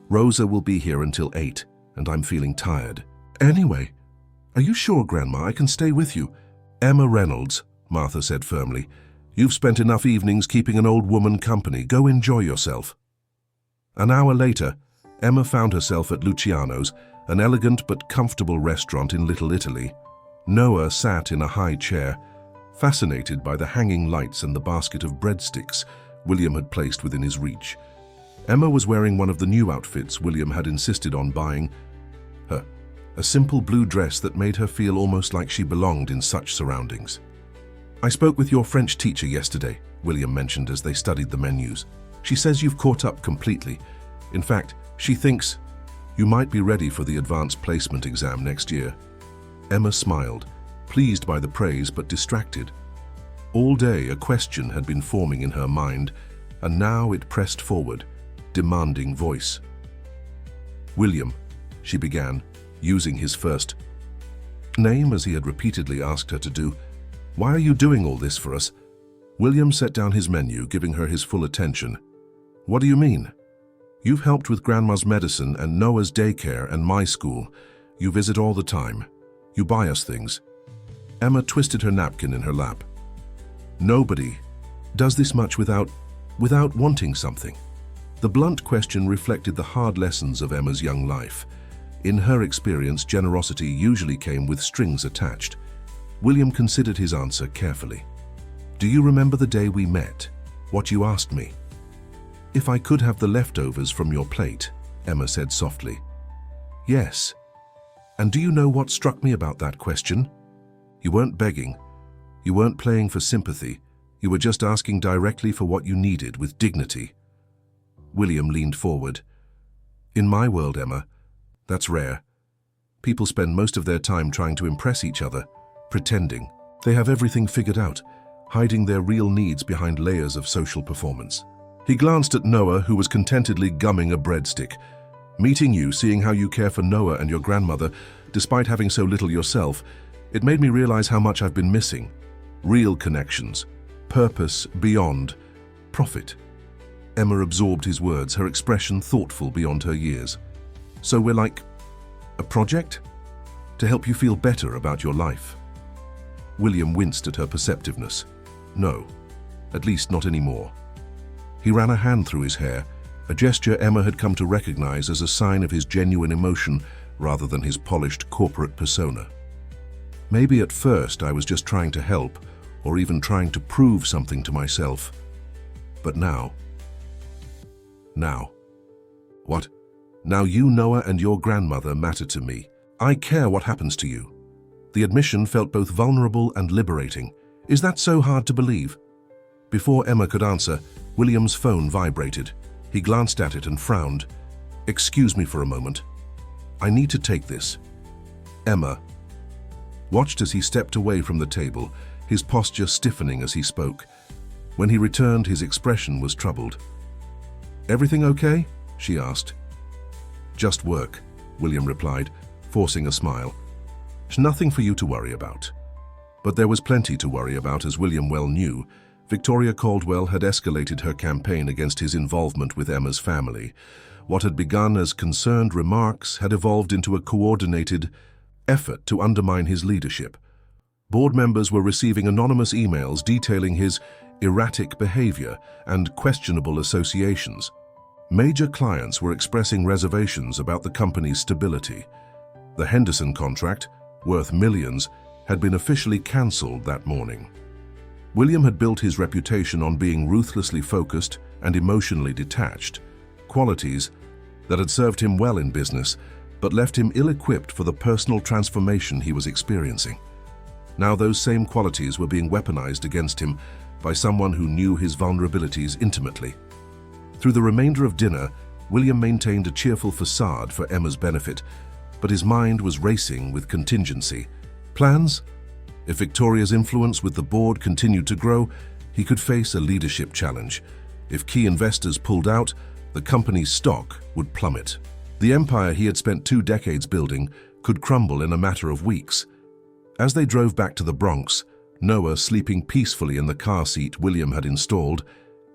"Rosa will be here until 8, and I'm feeling tired." "Anyway, are you sure, Grandma, I can stay with you?" "Emma Reynolds," Martha said firmly. "You've spent enough evenings keeping an old woman company. Go enjoy yourself." An hour later, Emma found herself at Luciano's, an elegant but comfortable restaurant in Little Italy. Noah sat in a high chair, fascinated by the hanging lights and the basket of breadsticks William had placed within his reach. Emma was wearing one of the new outfits William had insisted on buying her, a simple blue dress that made her feel almost like she belonged in such surroundings. "I spoke with your French teacher yesterday," William mentioned as they studied the menus. "She says you've caught up completely. In fact, she thinks you might be ready for the advanced placement exam next year." Emma smiled, pleased by the praise but distracted. All day a question had been forming in her mind, and now it pressed forward, demanding voice. "William," she began, using his first name as he had repeatedly asked her to do, "why are you doing all this for us?" William set down his menu, giving her his full attention. "What do you mean?" "You've helped with Grandma's medicine and Noah's daycare and my school. You visit all the time. You buy us things." Emma twisted her napkin in her lap. "Nobody does this much without wanting something." The blunt question reflected the hard lessons of Emma's young life. In her experience, generosity usually came with strings attached. William considered his answer carefully. "Do you remember the day we met? What you asked me?" "If I could have the leftovers from your plate," Emma said softly. "Yes. And do you know what struck me about that question? You weren't begging. You weren't playing for sympathy. You were just asking directly for what you needed with dignity." William leaned forward. "In my world, Emma, that's rare. People spend most of their time trying to impress each other, pretending. They have everything figured out, hiding their real needs behind layers of social performance." He glanced at Noah, who was contentedly gumming a breadstick. "Meeting you, seeing how you care for Noah and your grandmother, despite having so little yourself, it made me realize how much I've been missing. Real connections, purpose beyond profit." Emma absorbed his words, her expression thoughtful beyond her years. "So we're like a project? To help you feel better about your life?" William winced at her perceptiveness. "No, at least not anymore." He ran a hand through his hair, a gesture Emma had come to recognize as a sign of his genuine emotion rather than his polished corporate persona. "Maybe at first I was just trying to help, or even trying to prove something to myself. But now..." "Now?" "What?" "Now you, Noah, and your grandmother matter to me. I care what happens to you." The admission felt both vulnerable and liberating. "Is that so hard to believe?" Before Emma could answer, William's phone vibrated. He glanced at it and frowned. "Excuse me for a moment. I need to take this." Emma watched as he stepped away from the table, his posture stiffening as he spoke. When he returned, his expression was troubled. "Everything okay?" she asked. "Just work," William replied, forcing a smile. "There's nothing for you to worry about." But there was plenty to worry about, as William well knew. Victoria Caldwell had escalated her campaign against his involvement with Emma's family. What had begun as concerned remarks had evolved into a coordinated effort to undermine his leadership. Board members were receiving anonymous emails detailing his erratic behavior and questionable associations. Major clients were expressing reservations about the company's stability. The Henderson contract, worth millions, had been officially cancelled that morning. William had built his reputation on being ruthlessly focused and emotionally detached, qualities that had served him well in business but left him ill-equipped for the personal transformation he was experiencing. Now those same qualities were being weaponized against him by someone who knew his vulnerabilities intimately. Through the remainder of dinner, William maintained a cheerful facade for Emma's benefit, but his mind was racing with contingency. Plans? If Victoria's influence with the board continued to grow, he could face a leadership challenge. If key investors pulled out, the company's stock would plummet. The empire he had spent 2 decades building could crumble in a matter of weeks. As they drove back to the Bronx, Noah sleeping peacefully in the car seat William had installed,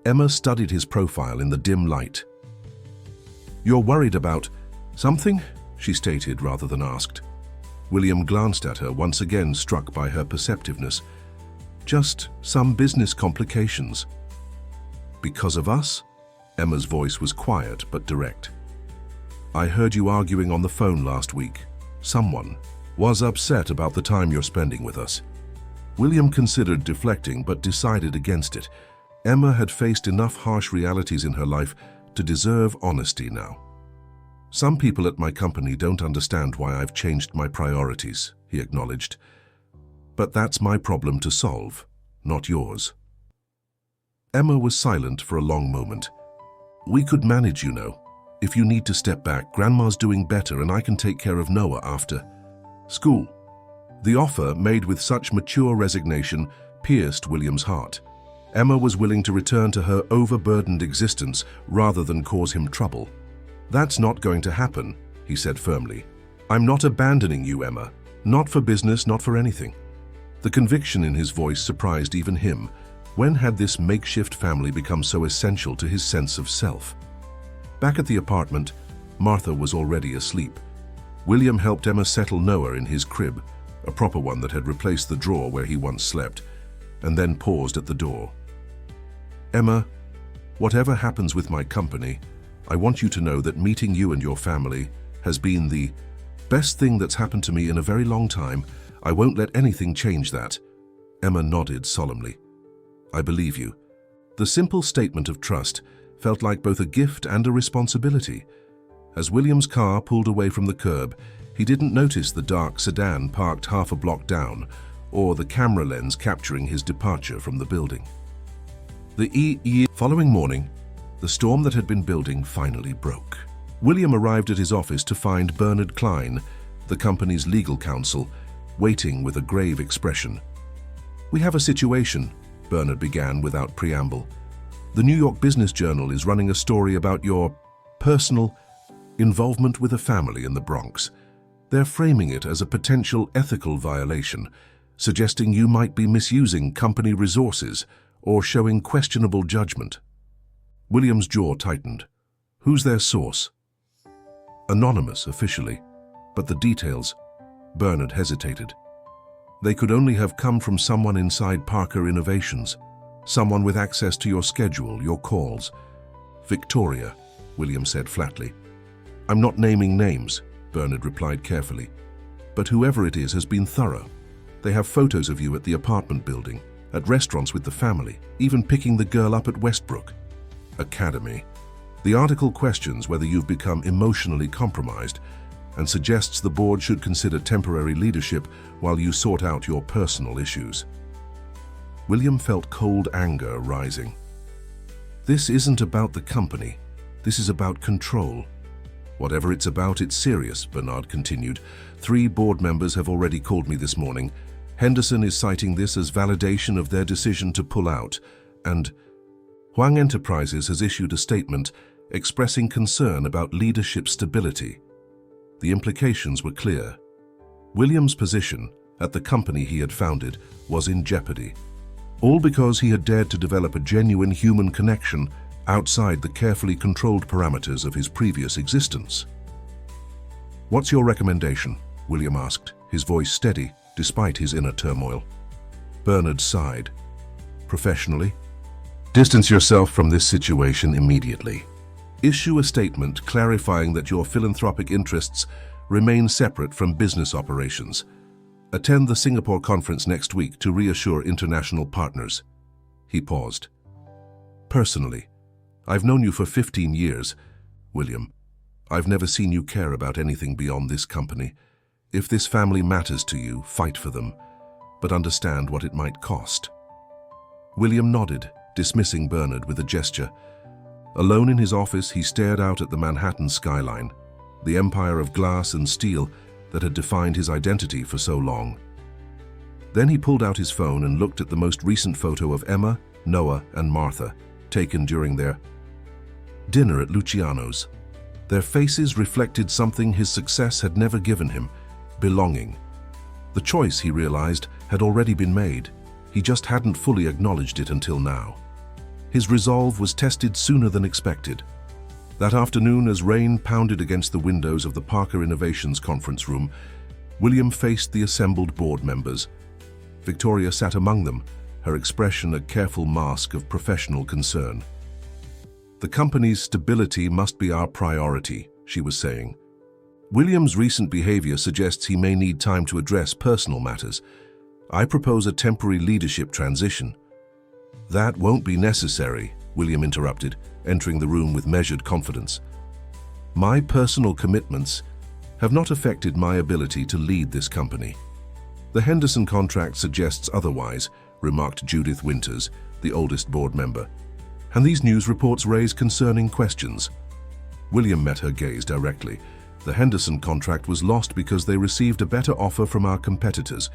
Emma studied his profile in the dim light. "You're worried about something?" she stated rather than asked. William glanced at her, once again struck by her perceptiveness. "Just some business complications." "Because of us?" Emma's voice was quiet but direct. "I heard you arguing on the phone last week. Someone was upset about the time you're spending with us." William considered deflecting but decided against it. Emma had faced enough harsh realities in her life to deserve honesty now. "Some people at my company don't understand why I've changed my priorities," he acknowledged. "But that's my problem to solve, not yours." Emma was silent for a long moment. "We could manage, you know. If you need to step back, Grandma's doing better and I can take care of Noah after school." The offer, made with such mature resignation, pierced William's heart. Emma was willing to return to her overburdened existence rather than cause him trouble. "That's not going to happen," he said firmly. "I'm not abandoning you, Emma. Not for business, not for anything." The conviction in his voice surprised even him. When had this makeshift family become so essential to his sense of self? Back at the apartment, Martha was already asleep. William helped Emma settle Noah in his crib, a proper one that had replaced the drawer where he once slept, and then paused at the door. "Emma, whatever happens with my company, I want you to know that meeting you and your family has been the best thing that's happened to me in a very long time. I won't let anything change that." Emma nodded solemnly. "I believe you." The simple statement of trust felt like both a gift and a responsibility. As William's car pulled away from the curb, he didn't notice the dark sedan parked half a block down, or the camera lens capturing his departure from the building. The following morning, the storm that had been building finally broke. William arrived at his office to find Bernard Klein, the company's legal counsel, waiting with a grave expression. "We have a situation," Bernard began without preamble. "The New York Business Journal is running a story about your personal involvement with a family in the Bronx. They're framing it as a potential ethical violation, suggesting you might be misusing company resources or showing questionable judgment." William's jaw tightened. "Who's their source?" "Anonymous, officially, but the details..." Bernard hesitated. "They could only have come from someone inside Parker Innovations, someone with access to your schedule, your calls." "Victoria," William said flatly. "I'm not naming names," Bernard replied carefully, "but whoever it is has been thorough. They have photos of you at the apartment building, at restaurants with the family, even picking the girl up at Westbrook Academy. The article questions whether you've become emotionally compromised and suggests the board should consider temporary leadership while you sort out your personal issues." William felt cold anger rising. "This isn't about the company. This is about control." "Whatever it's about, it's serious," Bernard continued. "3 board members have already called me this morning. Henderson is citing this as validation of their decision to pull out, and Huang Enterprises has issued a statement expressing concern about leadership stability." The implications were clear. William's position, at the company he had founded was in jeopardy. All because he had dared to develop a genuine human connection outside the carefully controlled parameters of his previous existence. "What's your recommendation?" William asked, his voice steady despite his inner turmoil. Bernard sighed. "Professionally, distance yourself from this situation immediately. Issue a statement clarifying that your philanthropic interests remain separate from business operations. Attend the Singapore conference next week to reassure international partners." He paused. "Personally, I've known you for 15 years, William. I've never seen you care about anything beyond this company. If this family matters to you, fight for them, but understand what it might cost." William nodded, dismissing Bernard with a gesture. Alone in his office, he stared out at the Manhattan skyline, the empire of glass and steel that had defined his identity for so long. Then he pulled out his phone and looked at the most recent photo of Emma, Noah, and Martha, taken during their dinner at Luciano's. Their faces reflected something his success had never given him: belonging. The choice, he realized, had already been made. He just hadn't fully acknowledged it until now. His resolve was tested sooner than expected. That afternoon, as rain pounded against the windows of the Parker Innovations conference room, William faced the assembled board members. Victoria sat among them, her expression a careful mask of professional concern. "The company's stability must be our priority," she was saying. "William's recent behavior suggests he may need time to address personal matters. I propose a temporary leadership transition." "That won't be necessary," William interrupted, entering the room with measured confidence. "My personal commitments have not affected my ability to lead this company." "The Henderson contract suggests otherwise," remarked Judith Winters, the oldest board member. "And these news reports raise concerning questions." William met her gaze directly. "The Henderson contract was lost because they received a better offer from our competitors,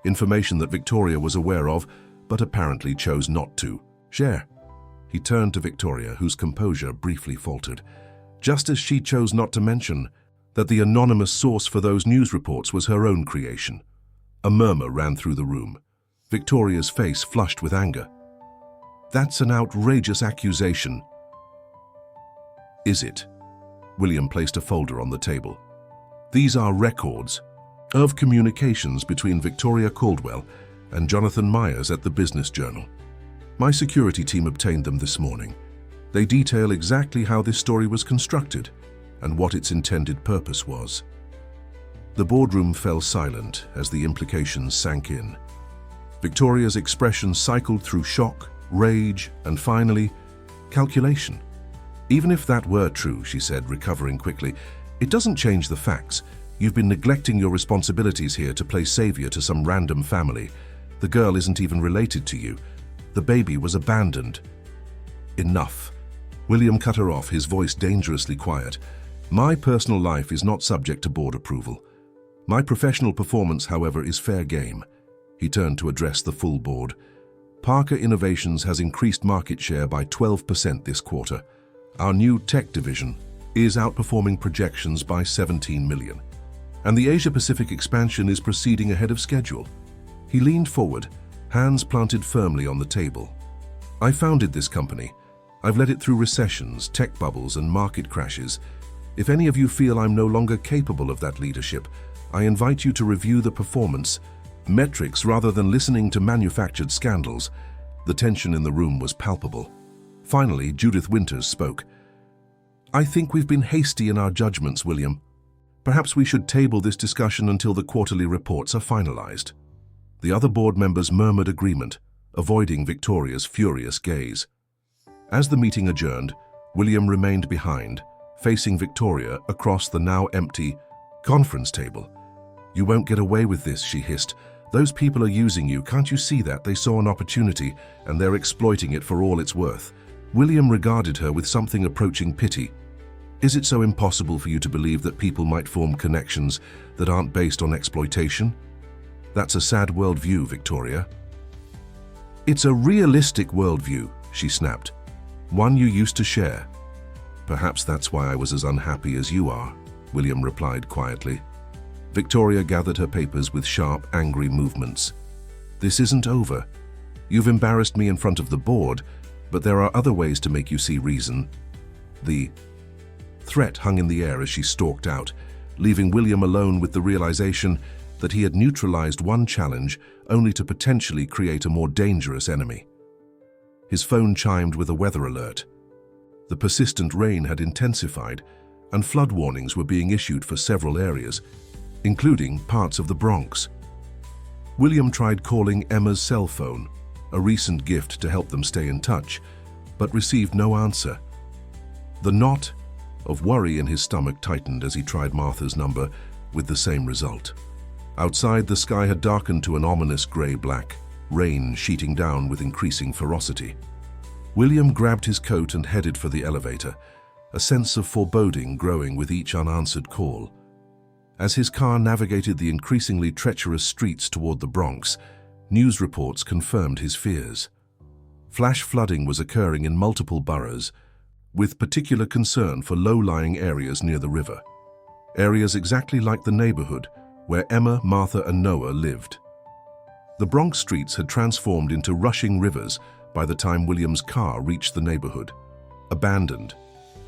information that Victoria was aware of, but apparently chose not to share." He turned to Victoria, whose composure briefly faltered, just as she chose not to mention that the anonymous source for those news reports was her own creation. A murmur ran through the room. Victoria's face flushed with anger. "That's an outrageous accusation." "Is it?" William placed a folder on the table. "These are records of communications between Victoria Caldwell and Jonathan Myers at the Business Journal. My security team obtained them this morning. They detail exactly how this story was constructed and what its intended purpose was." The boardroom fell silent as the implications sank in. Victoria's expression cycled through shock, rage, and finally, calculation. "Even if that were true," she said, recovering quickly, "it doesn't change the facts. You've been neglecting your responsibilities here to play savior to some random family. The girl isn't even related to you. The baby was abandoned." "Enough." William cut her off, his voice dangerously quiet. "My personal life is not subject to board approval. My professional performance, however, is fair game." He turned to address the full board. "Parker Innovations has increased market share by 12% this quarter. Our new tech division is outperforming projections by 17 million. And the Asia-Pacific expansion is proceeding ahead of schedule." He leaned forward, hands planted firmly on the table. "I founded this company. I've led it through recessions, tech bubbles, and market crashes. If any of you feel I'm no longer capable of that leadership, I invite you to review the performance metrics rather than listening to manufactured scandals." The tension in the room was palpable. Finally, Judith Winters spoke. "I think we've been hasty in our judgments, William. Perhaps we should table this discussion until the quarterly reports are finalized." The other board members murmured agreement, avoiding Victoria's furious gaze. As the meeting adjourned, William remained behind, facing Victoria across the now empty conference table. "You won't get away with this," she hissed. "Those people are using you. Can't you see that? They saw an opportunity, and they're exploiting it for all it's worth." William regarded her with something approaching pity. "Is it so impossible for you to believe that people might form connections that aren't based on exploitation? That's a sad worldview, Victoria." "It's a realistic worldview," she snapped. "One you used to share." "Perhaps that's why I was as unhappy as you are," William replied quietly. Victoria gathered her papers with sharp, angry movements. "This isn't over. You've embarrassed me in front of the board, but there are other ways to make you see reason." The threat hung in the air as she stalked out, leaving William alone with the realization that he had neutralized one challenge only to potentially create a more dangerous enemy. His phone chimed with a weather alert. The persistent rain had intensified, and flood warnings were being issued for several areas, including parts of the Bronx. William tried calling Emma's cell phone, a recent gift to help them stay in touch, but received no answer. The knot of worry in his stomach tightened as he tried Martha's number, with the same result. Outside, the sky had darkened to an ominous grey-black, rain sheeting down with increasing ferocity. William grabbed his coat and headed for the elevator, a sense of foreboding growing with each unanswered call. As his car navigated the increasingly treacherous streets toward the Bronx, news reports confirmed his fears. Flash flooding was occurring in multiple boroughs, with particular concern for low-lying areas near the river. Areas exactly like the neighborhood where Emma, Martha, and Noah lived. The Bronx streets had transformed into rushing rivers by the time William's car reached the neighborhood. Abandoned,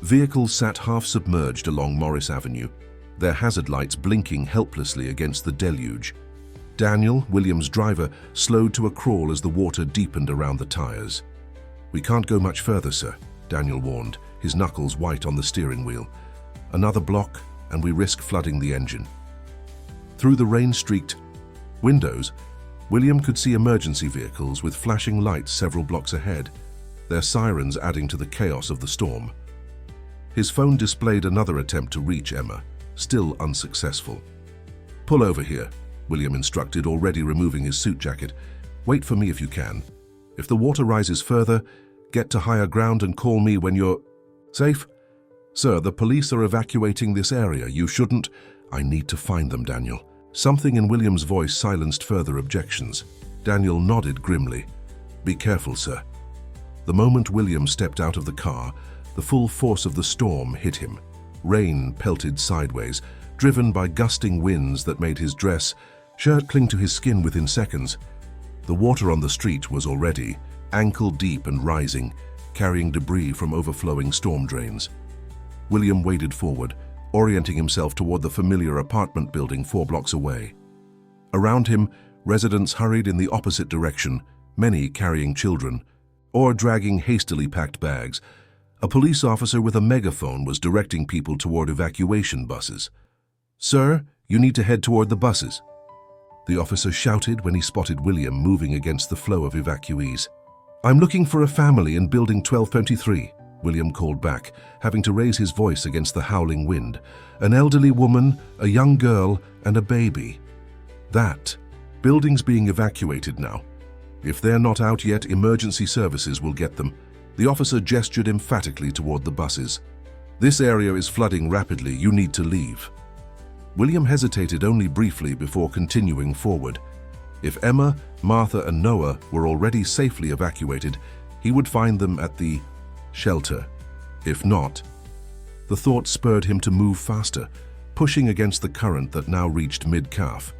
vehicles sat half-submerged along Morris Avenue, their hazard lights blinking helplessly against the deluge. Daniel, William's driver, slowed to a crawl as the water deepened around the tires. "We can't go much further, sir," Daniel warned, his knuckles white on the steering wheel. "Another block, and we risk flooding the engine." Through the rain-streaked windows, William could see emergency vehicles with flashing lights several blocks ahead, their sirens adding to the chaos of the storm. His phone displayed another attempt to reach Emma, still unsuccessful. "Pull over here," William instructed, already removing his suit jacket. "Wait for me if you can. If the water rises further, get to higher ground and call me when you're safe." "Sir, the police are evacuating this area. You shouldn't—" "I need to find them, Daniel." Something in William's voice silenced further objections. Daniel nodded grimly. "Be careful, sir." The moment William stepped out of the car, the full force of the storm hit him. Rain pelted sideways, driven by gusting winds that made his shirt cling to his skin within seconds. The water on the street was already ankle-deep and rising, carrying debris from overflowing storm drains. William waded forward, orienting himself toward the familiar apartment building 4 blocks away. Around him, residents hurried in the opposite direction, many carrying children, or dragging hastily packed bags. A police officer with a megaphone was directing people toward evacuation buses. "Sir, you need to head toward the buses." The officer shouted when he spotted William moving against the flow of evacuees. "I'm looking for a family in building 1223. William called back, having to raise his voice against the howling wind. "An elderly woman, a young girl, and a baby." "That building's being evacuated now. If they're not out yet, emergency services will get them." The officer gestured emphatically toward the buses. "This area is flooding rapidly. You need to leave." William hesitated only briefly before continuing forward. If Emma, Martha, and Noah were already safely evacuated, he would find them at the shelter. If not, the thought spurred him to move faster, pushing against the current that now reached mid-calf.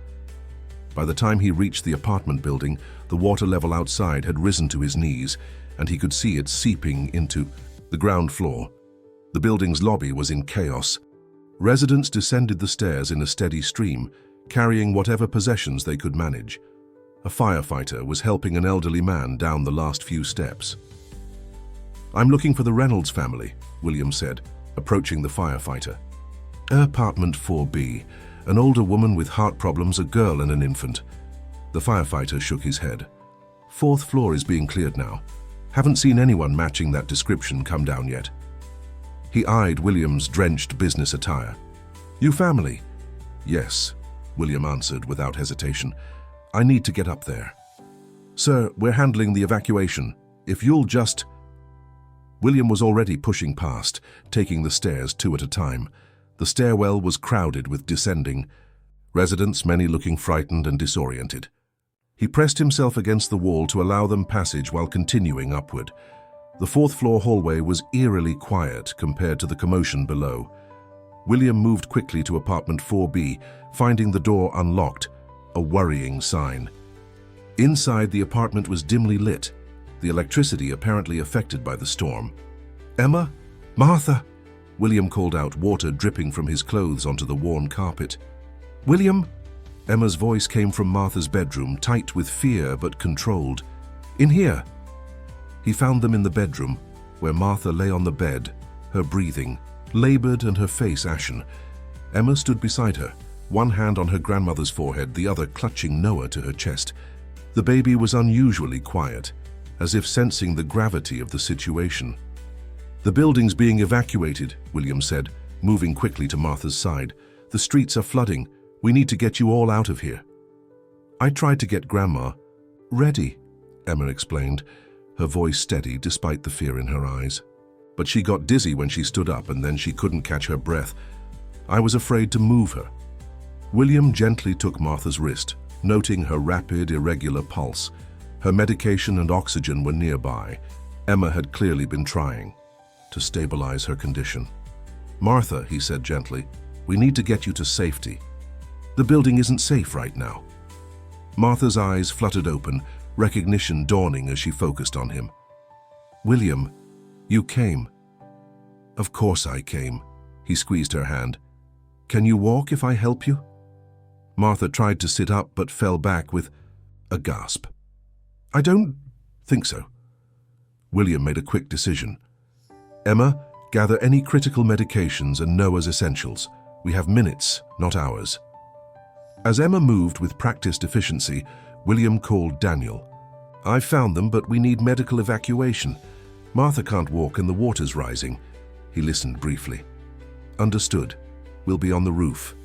By the time he reached the apartment building, the water level outside had risen to his knees, and he could see it seeping into the ground floor. The building's lobby was in chaos. Residents descended the stairs in a steady stream, carrying whatever possessions they could manage. A firefighter was helping an elderly man down the last few steps. "I'm looking for the Reynolds family," William said, approaching the firefighter. "Apartment 4B, an older woman with heart problems, a girl and an infant." The firefighter shook his head. "4th floor is being cleared now. Haven't seen anyone matching that description come down yet." He eyed William's drenched business attire. "You family?" "Yes," William answered without hesitation. "I need to get up there." "Sir, we're handling the evacuation. If you'll just—" William was already pushing past, taking the stairs 2 at a time. The stairwell was crowded with descending residents, many looking frightened and disoriented. He pressed himself against the wall to allow them passage while continuing upward. The 4th floor hallway was eerily quiet compared to the commotion below. William moved quickly to apartment 4B, finding the door unlocked, a worrying sign. Inside, the apartment was dimly lit, the electricity apparently affected by the storm. "Emma? Martha?" William called out, water dripping from his clothes onto the worn carpet. "William?" Emma's voice came from Martha's bedroom, tight with fear but controlled. "In here." He found them in the bedroom, where Martha lay on the bed, her breathing labored and her face ashen. Emma stood beside her, one hand on her grandmother's forehead, the other clutching Noah to her chest. The baby was unusually quiet, as if sensing the gravity of the situation. "The building's being evacuated," William said, moving quickly to Martha's side. "The streets are flooding. We need to get you all out of here." "I tried to get Grandma ready," Emma explained, her voice steady despite the fear in her eyes. "But she got dizzy when she stood up and then she couldn't catch her breath. I was afraid to move her." William gently took Martha's wrist, noting her rapid, irregular pulse. Her medication and oxygen were nearby. Emma had clearly been trying to stabilize her condition. "Martha," he said gently, "we need to get you to safety. The building isn't safe right now." Martha's eyes fluttered open, recognition dawning as she focused on him. "William, you came." "Of course I came." He squeezed her hand. "Can you walk if I help you?" Martha tried to sit up but fell back with a gasp. "I don't think so." William made a quick decision. "Emma, gather any critical medications and Noah's essentials. We have minutes, not hours." As Emma moved with practiced efficiency, William called Daniel. "I've found them, but we need medical evacuation. Martha can't walk and the water's rising." He listened briefly. "Understood. We'll be on the roof."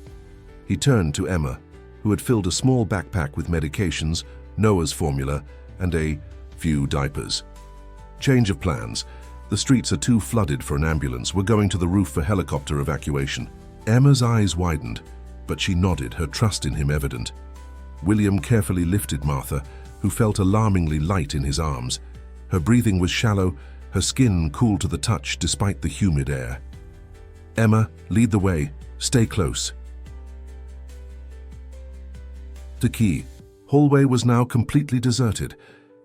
He turned to Emma, who had filled a small backpack with medications, Noah's formula, and a few diapers. "Change of plans. The streets are too flooded for an ambulance. We're going to the roof for helicopter evacuation." Emma's eyes widened, but she nodded, her trust in him evident. William carefully lifted Martha, who felt alarmingly light in his arms. Her breathing was shallow, her skin cool to the touch despite the humid air. "Emma, lead the way. Stay close." The key. Hallway was now completely deserted,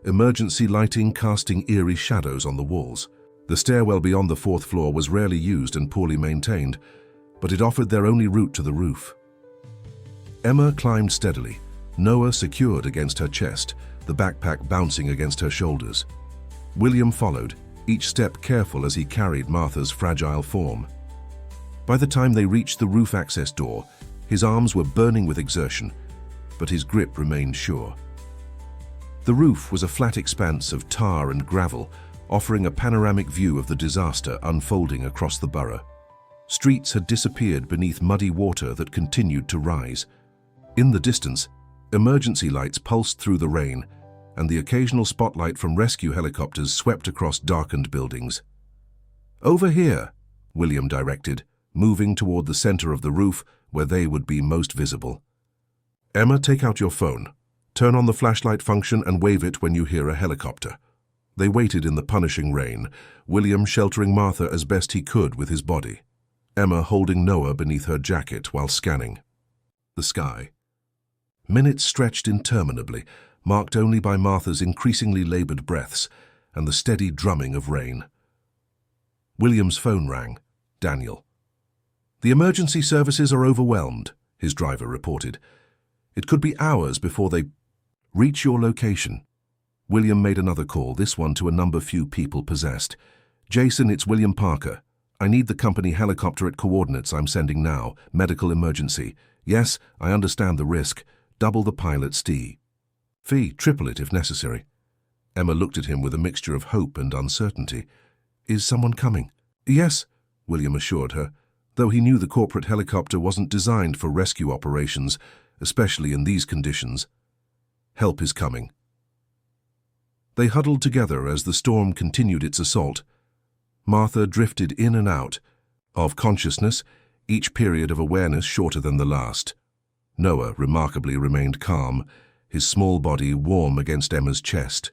emergency lighting casting eerie shadows on the walls. The stairwell beyond the fourth floor was rarely used and poorly maintained, but it offered their only route to the roof. Emma climbed steadily, Noah secured against her chest, the backpack bouncing against her shoulders. William followed, each step careful as he carried Martha's fragile form. By the time they reached the roof access door, his arms were burning with exertion, but his grip remained sure. The roof was a flat expanse of tar and gravel, offering a panoramic view of the disaster unfolding across the borough. Streets had disappeared beneath muddy water that continued to rise. In the distance, emergency lights pulsed through the rain, and the occasional spotlight from rescue helicopters swept across darkened buildings. "Over here," William directed, moving toward the center of the roof where they would be most visible. "Emma, take out your phone. Turn on the flashlight function and wave it when you hear a helicopter." They waited in the punishing rain, William sheltering Martha as best he could with his body, Emma holding Noah beneath her jacket while scanning the sky. Minutes stretched interminably, marked only by Martha's increasingly labored breaths and the steady drumming of rain. William's phone rang. Daniel. "The emergency services are overwhelmed," his driver reported. "It could be hours before they reach your location." William made another call, this one to a number few people possessed. "Jason, it's William Parker. I need the company helicopter at coordinates I'm sending now. Medical emergency. Yes, I understand the risk. Double the pilot's fee, triple it if necessary." Emma looked at him with a mixture of hope and uncertainty. "Is someone coming?" "Yes," William assured her, though he knew the corporate helicopter wasn't designed for rescue operations, especially in these conditions. "Help is coming." They huddled together as the storm continued its assault. Martha drifted in and out of consciousness, each period of awareness shorter than the last. Noah remarkably remained calm, his small body warm against Emma's chest.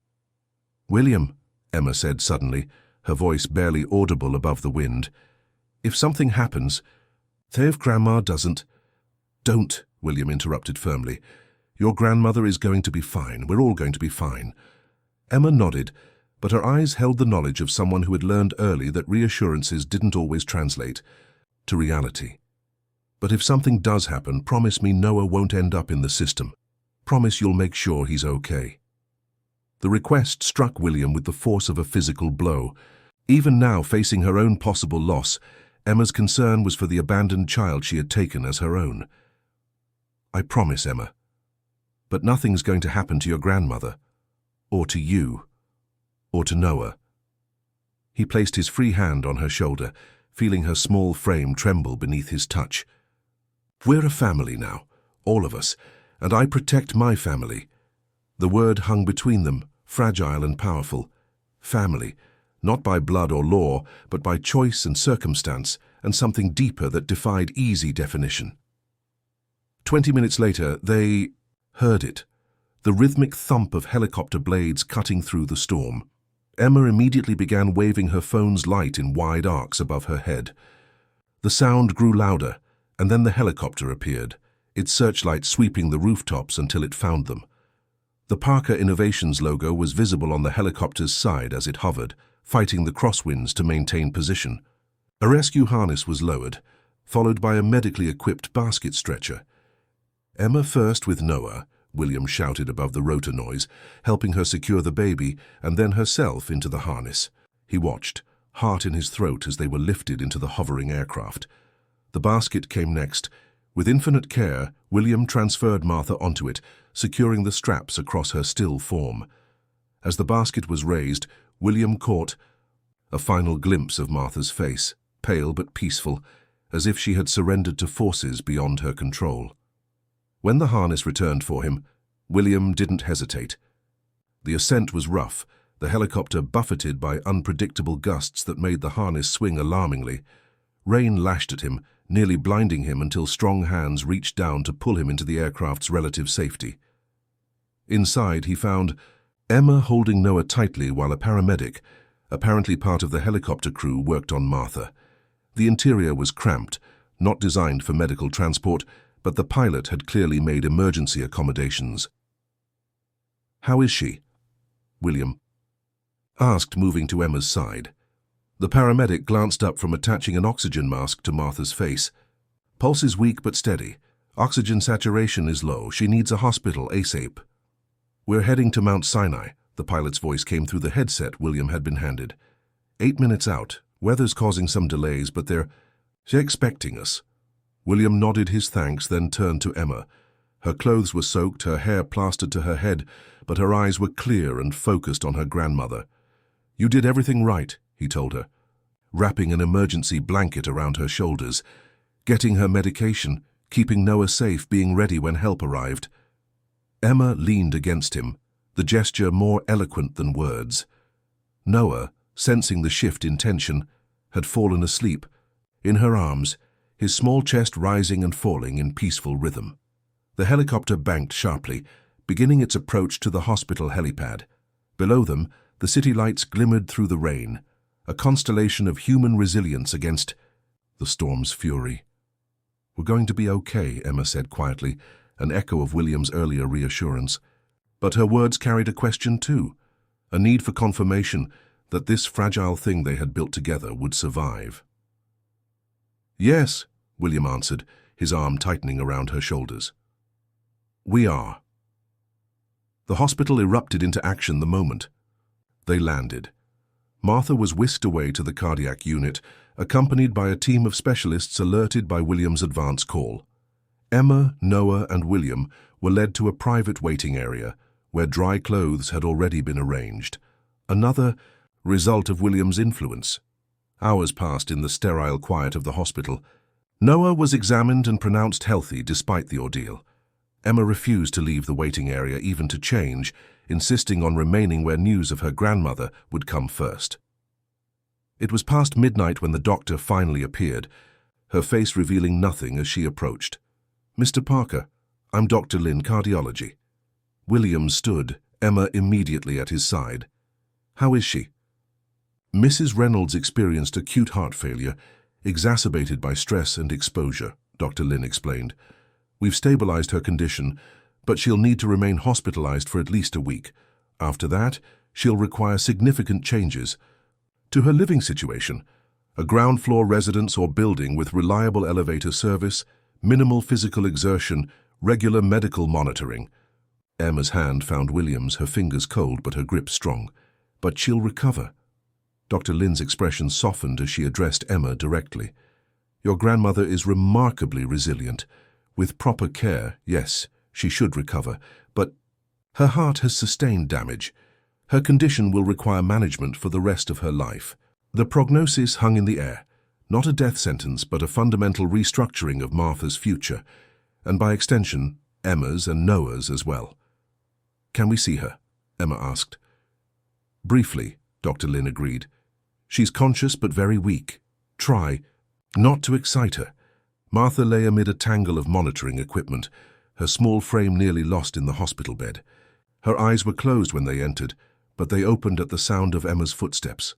"William," Emma said suddenly, her voice barely audible above the wind, "if something happens, If Grandma doesn't— Don't, William interrupted firmly. Your grandmother is going to be fine. We're all going to be fine. Emma nodded, but her eyes held the knowledge of someone who had learned early that reassurances didn't always translate to reality. But if something does happen, promise me Noah won't end up in the system. Promise you'll make sure he's okay. The request struck William with the force of a physical blow. Even now, facing her own possible loss, Emma's concern was for the abandoned child she had taken as her own. I promise, Emma. But nothing's going to happen to your grandmother, or to you, or to Noah. He placed his free hand on her shoulder, feeling her small frame tremble beneath his touch. We're a family now, all of us, and I protect my family. The word hung between them, fragile and powerful. Family, not by blood or law, but by choice and circumstance, and something deeper that defied easy definition. 20 minutes later, they heard it, the rhythmic thump of helicopter blades cutting through the storm. Emma immediately began waving her phone's light in wide arcs above her head. The sound grew louder, and then the helicopter appeared, its searchlight sweeping the rooftops until it found them. The Parker Innovations logo was visible on the helicopter's side as it hovered, fighting the crosswinds to maintain position. A rescue harness was lowered, followed by a medically equipped basket stretcher. Emma first with Noah, William shouted above the rotor noise, helping her secure the baby and then herself into the harness. He watched, heart in his throat as they were lifted into the hovering aircraft. The basket came next. With infinite care, William transferred Martha onto it, securing the straps across her still form. As the basket was raised, William caught a final glimpse of Martha's face, pale but peaceful, as if she had surrendered to forces beyond her control. When the harness returned for him, William didn't hesitate. The ascent was rough, the helicopter buffeted by unpredictable gusts that made the harness swing alarmingly. Rain lashed at him, nearly blinding him until strong hands reached down to pull him into the aircraft's relative safety. Inside, he found Emma holding Noah tightly while a paramedic, apparently part of the helicopter crew, worked on Martha. The interior was cramped, not designed for medical transport, but the pilot had clearly made emergency accommodations. How is she? William asked, moving to Emma's side. The paramedic glanced up from attaching an oxygen mask to Martha's face. Pulse is weak but steady. Oxygen saturation is low. She needs a hospital ASAP. We're heading to Mount Sinai, the pilot's voice came through the headset William had been handed. 8 minutes out. Weather's causing some delays, but they're expecting us. William nodded his thanks, then turned to Emma. Her clothes were soaked, her hair plastered to her head, but her eyes were clear and focused on her grandmother. You did everything right, he told her, wrapping an emergency blanket around her shoulders, getting her medication, keeping Noah safe, being ready when help arrived. Emma leaned against him, the gesture more eloquent than words. Noah, sensing the shift in tension, had fallen asleep, in her arms, his small chest rising and falling in peaceful rhythm. The helicopter banked sharply, beginning its approach to the hospital helipad. Below them, the city lights glimmered through the rain, a constellation of human resilience against the storm's fury. We're going to be okay, Emma said quietly, an echo of William's earlier reassurance. But her words carried a question too, a need for confirmation that this fragile thing they had built together would survive. Yes, William answered, his arm tightening around her shoulders. We are. The hospital erupted into action the moment they landed. Martha was whisked away to the cardiac unit, accompanied by a team of specialists alerted by William's advance call. Emma, Noah, and William were led to a private waiting area where dry clothes had already been arranged, another result of William's influence. Hours passed in the sterile quiet of the hospital. Noah was examined and pronounced healthy despite the ordeal. Emma refused to leave the waiting area even to change, insisting on remaining where news of her grandmother would come first. It was past midnight when the doctor finally appeared, her face revealing nothing as she approached. Mr. Parker, I'm Dr. Lynn, cardiology. William stood, Emma immediately at his side. How is she? Mrs. Reynolds experienced acute heart failure. exacerbated by stress and exposure, Dr. Lin explained. We've stabilized her condition, but she'll need to remain hospitalized for at least a week. After that, she'll require significant changes to her living situation, a ground floor residence or building with reliable elevator service, minimal physical exertion, regular medical monitoring. Emma's hand found William's, her fingers cold but her grip strong. But she'll recover. Dr. Lin's expression softened as she addressed Emma directly. Your grandmother is remarkably resilient. With proper care, yes, she should recover, but her heart has sustained damage. Her condition will require management for the rest of her life. The prognosis hung in the air, not a death sentence, but a fundamental restructuring of Martha's future, and by extension, Emma's and Noah's as well. Can we see her? Emma asked. Briefly, Dr. Lin agreed. She's conscious but very weak. Try not to excite her. Martha lay amid a tangle of monitoring equipment, her small frame nearly lost in the hospital bed. Her eyes were closed when they entered, but they opened at the sound of Emma's footsteps.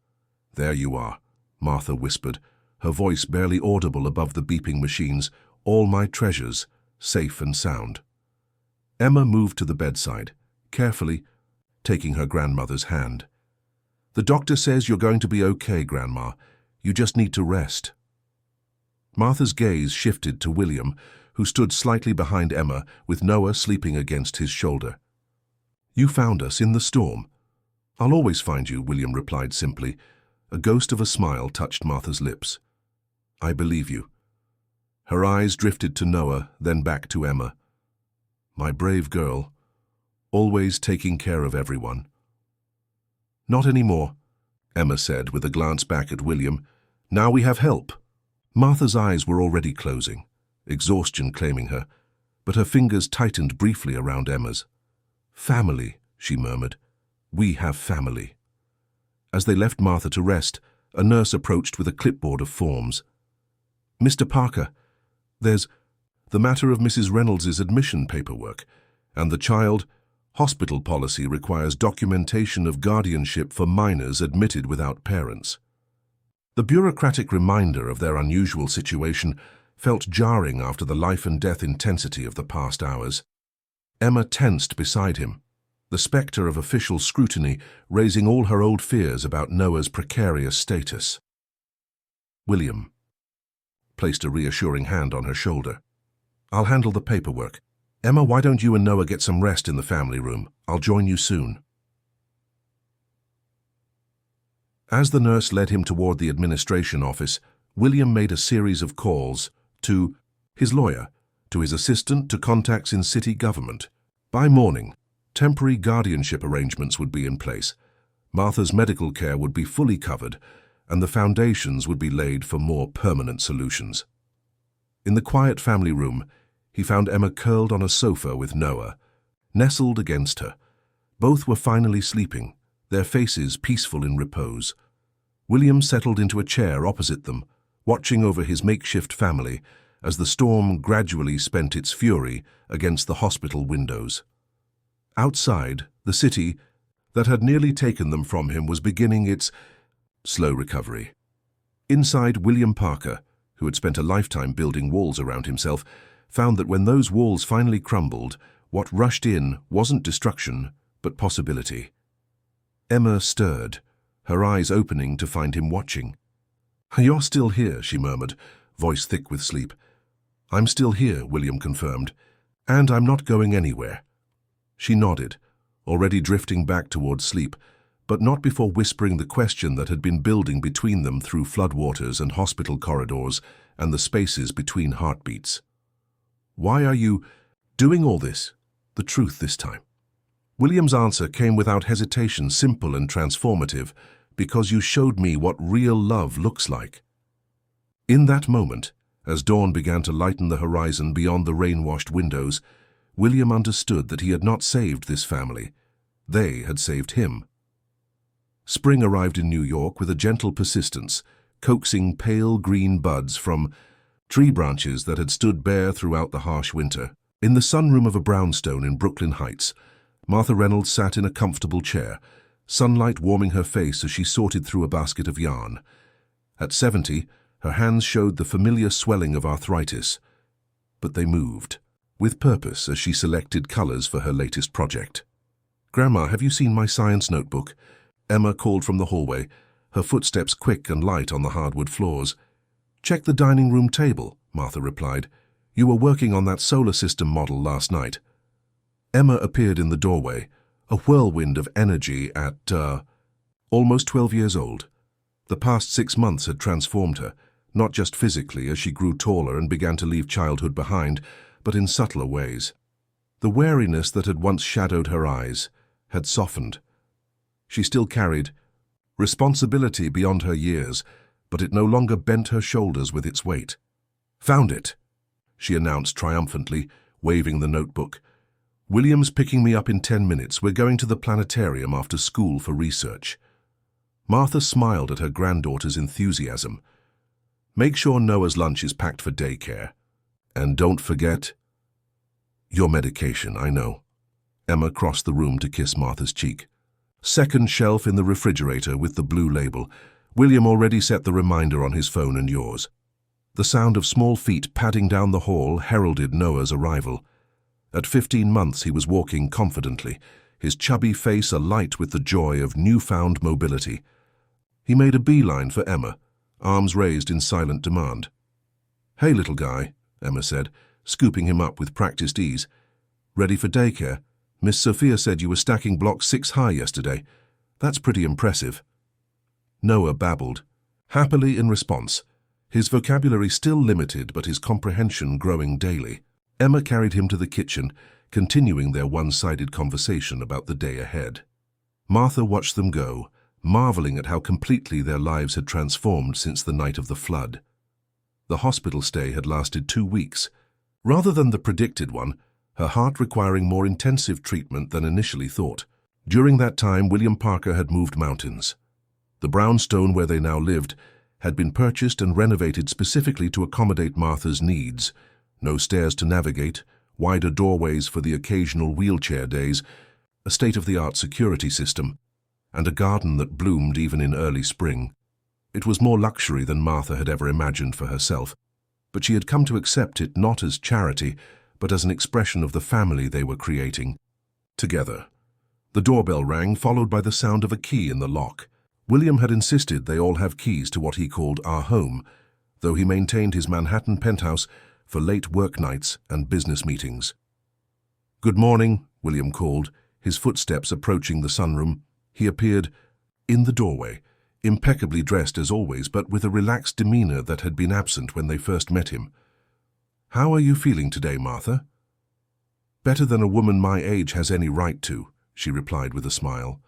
There you are, Martha whispered, her voice barely audible above the beeping machines. All my treasures, safe and sound. Emma moved to the bedside, carefully, taking her grandmother's hand. The doctor says you're going to be okay, Grandma. You just need to rest. Martha's gaze shifted to William, who stood slightly behind Emma, with Noah sleeping against his shoulder. You found us in the storm. I'll always find you, William replied simply. A ghost of a smile touched Martha's lips. I believe you. Her eyes drifted to Noah, then back to Emma. My brave girl, always taking care of everyone. Not anymore, Emma said with a glance back at William. Now we have help. Martha's eyes were already closing, exhaustion claiming her, but her fingers tightened briefly around Emma's. Family, she murmured. We have family. As they left Martha to rest, a nurse approached with a clipboard of forms. Mr. Parker, there's the matter of Mrs. Reynolds's admission paperwork, and the child hospital policy requires documentation of guardianship for minors admitted without parents. The bureaucratic reminder of their unusual situation felt jarring after the life-and-death intensity of the past hours. Emma tensed beside him, the spectre of official scrutiny raising all her old fears about Noah's precarious status. William placed a reassuring hand on her shoulder. I'll handle the paperwork. Emma, why don't you and Noah get some rest in the family room? I'll join you soon. As the nurse led him toward the administration office, William made a series of calls to his lawyer, to his assistant, to contacts in city government. By morning, temporary guardianship arrangements would be in place. Martha's medical care would be fully covered, and the foundations would be laid for more permanent solutions. In the quiet family room, he found Emma curled on a sofa with Noah, nestled against her. Both were finally sleeping, their faces peaceful in repose. William settled into a chair opposite them, watching over his makeshift family as the storm gradually spent its fury against the hospital windows. Outside, the city that had nearly taken them from him was beginning its slow recovery. Inside, William Parker, who had spent a lifetime building walls around himself, found that when those walls finally crumbled, what rushed in wasn't destruction, but possibility. Emma stirred, her eyes opening to find him watching. You're still here, she murmured, voice thick with sleep. I'm still here, William confirmed, and I'm not going anywhere. She nodded, already drifting back towards sleep, but not before whispering the question that had been building between them through floodwaters and hospital corridors and the spaces between heartbeats. Why are you doing all this? The truth this time. William's answer came without hesitation, simple and transformative, because you showed me what real love looks like. In that moment, as dawn began to lighten the horizon beyond the rain-washed windows, William understood that he had not saved this family. They had saved him. Spring arrived in New York with a gentle persistence, coaxing pale green buds from tree branches that had stood bare throughout the harsh winter. In the sunroom of a brownstone in Brooklyn Heights, Martha Reynolds sat in a comfortable chair, sunlight warming her face as she sorted through a basket of yarn. At 70, Her hands showed the familiar swelling of arthritis, but they moved, with purpose as she selected colors for her latest project. "Grandma, have you seen my science notebook?" Emma called from the hallway, her footsteps quick and light on the hardwood floors. "Check the dining room table," Martha replied. "You were working on that solar system model last night." Emma appeared in the doorway, a whirlwind of energy at, almost 12 years old. The past 6 months had transformed her, not just physically as she grew taller and began to leave childhood behind, but in subtler ways. The wariness that had once shadowed her eyes had softened. She still carried responsibility beyond her years, but it no longer bent her shoulders with its weight. "Found it," she announced triumphantly, waving the notebook. "William's picking me up in 10 minutes. We're going to the planetarium after school for research." Martha smiled at her granddaughter's enthusiasm. "Make sure Noah's lunch is packed for daycare. And don't forget your medication, I know." Emma crossed the room to kiss Martha's cheek. "Second shelf in the refrigerator with the blue label. William already set the reminder on his phone and yours." The sound of small feet padding down the hall heralded Noah's arrival. At 15 months he was walking confidently, his chubby face alight with the joy of newfound mobility. He made a beeline for Emma, arms raised in silent demand. "Hey, little guy," Emma said, scooping him up with practiced ease. "Ready for daycare? Miss Sophia said you were stacking blocks 6 high yesterday. That's pretty impressive." Noah babbled, happily in response, his vocabulary still limited but his comprehension growing daily. Emma carried him to the kitchen, continuing their one-sided conversation about the day ahead. Martha watched them go, marveling at how completely their lives had transformed since the night of the flood. The hospital stay had lasted 2 weeks. Rather than the predicted one, her heart requiring more intensive treatment than initially thought. During that time, William Parker had moved mountains. The brownstone where they now lived had been purchased and renovated specifically to accommodate Martha's needs. No stairs to navigate, wider doorways for the occasional wheelchair days, a state-of-the-art security system, and a garden that bloomed even in early spring. It was more luxury than Martha had ever imagined for herself, but she had come to accept it not as charity, but as an expression of the family they were creating. Together. The doorbell rang, followed by the sound of a key in the lock. William had insisted they all have keys to what he called our home, though he maintained his Manhattan penthouse for late work nights and business meetings. "Good morning," William called, his footsteps approaching the sunroom. He appeared in the doorway, impeccably dressed as always, but with a relaxed demeanor that had been absent when they first met him. "How are you feeling today, Martha?" "Better than a woman my age has any right to," she replied with a smile.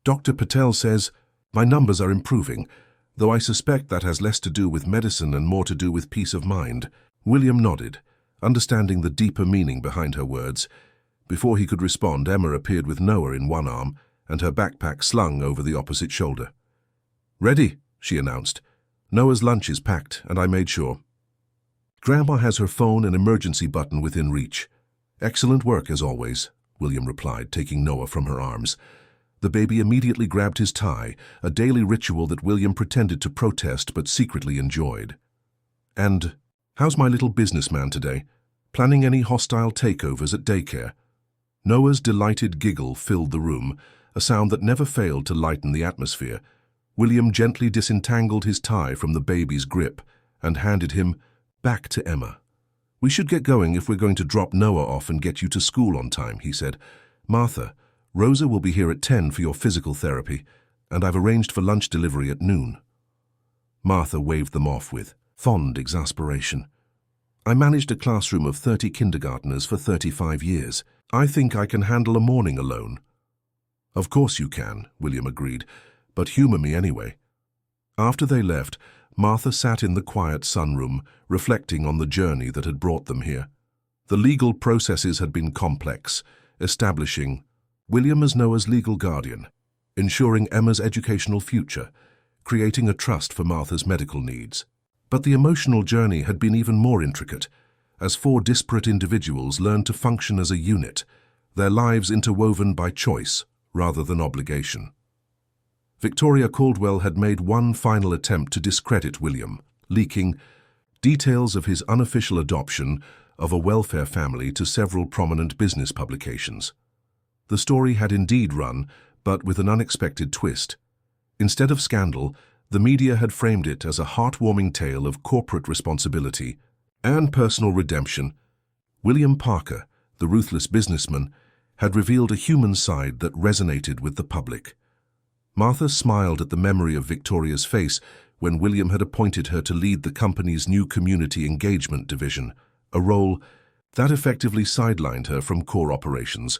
"Dr. Patel says my numbers are improving, though I suspect that has less to do with medicine and more to do with peace of mind." William nodded, understanding the deeper meaning behind her words. Before he could respond, Emma appeared with Noah in one arm and her backpack slung over the opposite shoulder. "Ready," she announced. "Noah's lunch is packed, and I made sure." "Grandma has her phone and emergency button within reach." "Excellent work, as always," William replied, taking Noah from her arms. The baby immediately grabbed his tie, a daily ritual that William pretended to protest but secretly enjoyed. "And how's my little businessman today? Planning any hostile takeovers at daycare?" Noah's delighted giggle filled the room, a sound that never failed to lighten the atmosphere. William gently disentangled his tie from the baby's grip and handed him back to Emma. "We should get going if we're going to drop Noah off and get you to school on time," he said. "Martha, Rosa will be here at 10 for your physical therapy, and I've arranged for lunch delivery at noon." Martha waved them off with fond exasperation. "I managed a classroom of 30 kindergarteners for 35 years. I think I can handle a morning alone." "Of course you can," William agreed, "but humor me anyway." After they left, Martha sat in the quiet sunroom, reflecting on the journey that had brought them here. The legal processes had been complex, establishing William as Noah's legal guardian, ensuring Emma's educational future, creating a trust for Martha's medical needs. But the emotional journey had been even more intricate, as 4 disparate individuals learned to function as a unit, their lives interwoven by choice rather than obligation. Victoria Caldwell had made one final attempt to discredit William, leaking details of his unofficial adoption of a welfare family to several prominent business publications. The story had indeed run, but with an unexpected twist. Instead of scandal, the media had framed it as a heartwarming tale of corporate responsibility and personal redemption. William Parker, the ruthless businessman, had revealed a human side that resonated with the public. Martha smiled at the memory of Victoria's face when William had appointed her to lead the company's new community engagement division, a role that effectively sidelined her from core operations,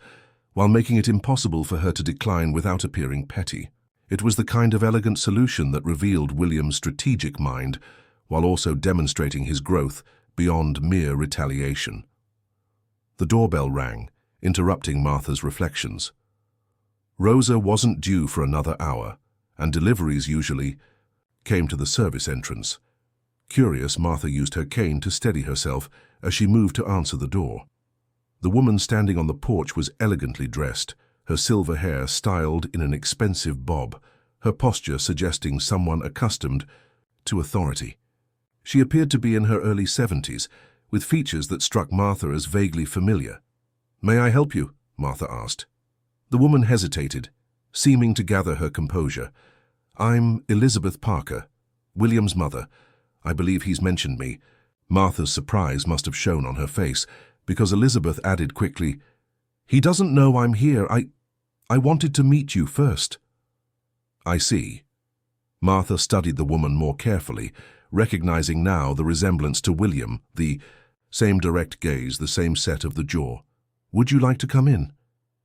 while making it impossible for her to decline without appearing petty. It was the kind of elegant solution that revealed William's strategic mind, while also demonstrating his growth beyond mere retaliation. The doorbell rang, interrupting Martha's reflections. Rosa wasn't due for another hour, and deliveries usually came to the service entrance. Curious, Martha used her cane to steady herself as she moved to answer the door. The woman standing on the porch was elegantly dressed, her silver hair styled in an expensive bob, her posture suggesting someone accustomed to authority. She appeared to be in her early 70s, with features that struck Martha as vaguely familiar. "May I help you?" Martha asked. The woman hesitated, seeming to gather her composure. "I'm Elizabeth Parker, William's mother. I believe he's mentioned me." Martha's surprise must have shown on her face, because Elizabeth added quickly, "He doesn't know I'm here. I wanted to meet you first." "I see." Martha studied the woman more carefully, recognizing now the resemblance to William, the same direct gaze, the same set of the jaw. "Would you like to come in?"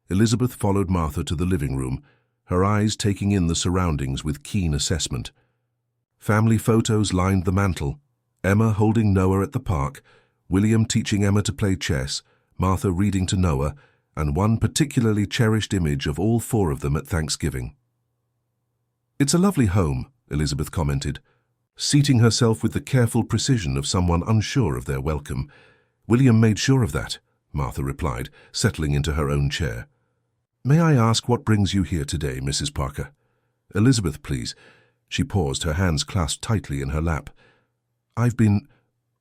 Elizabeth followed Martha to the living room, her eyes taking in the surroundings with keen assessment. Family photos lined the mantel, Emma holding Noah at the park, William teaching Emma to play chess, Martha reading to Noah, and one particularly cherished image of all four of them at Thanksgiving. "It's a lovely home," Elizabeth commented, seating herself with the careful precision of someone unsure of their welcome. "William made sure of that," Martha replied, settling into her own chair. "May I ask what brings you here today, Mrs. Parker?" "Elizabeth, please." She paused, her hands clasped tightly in her lap. "I've been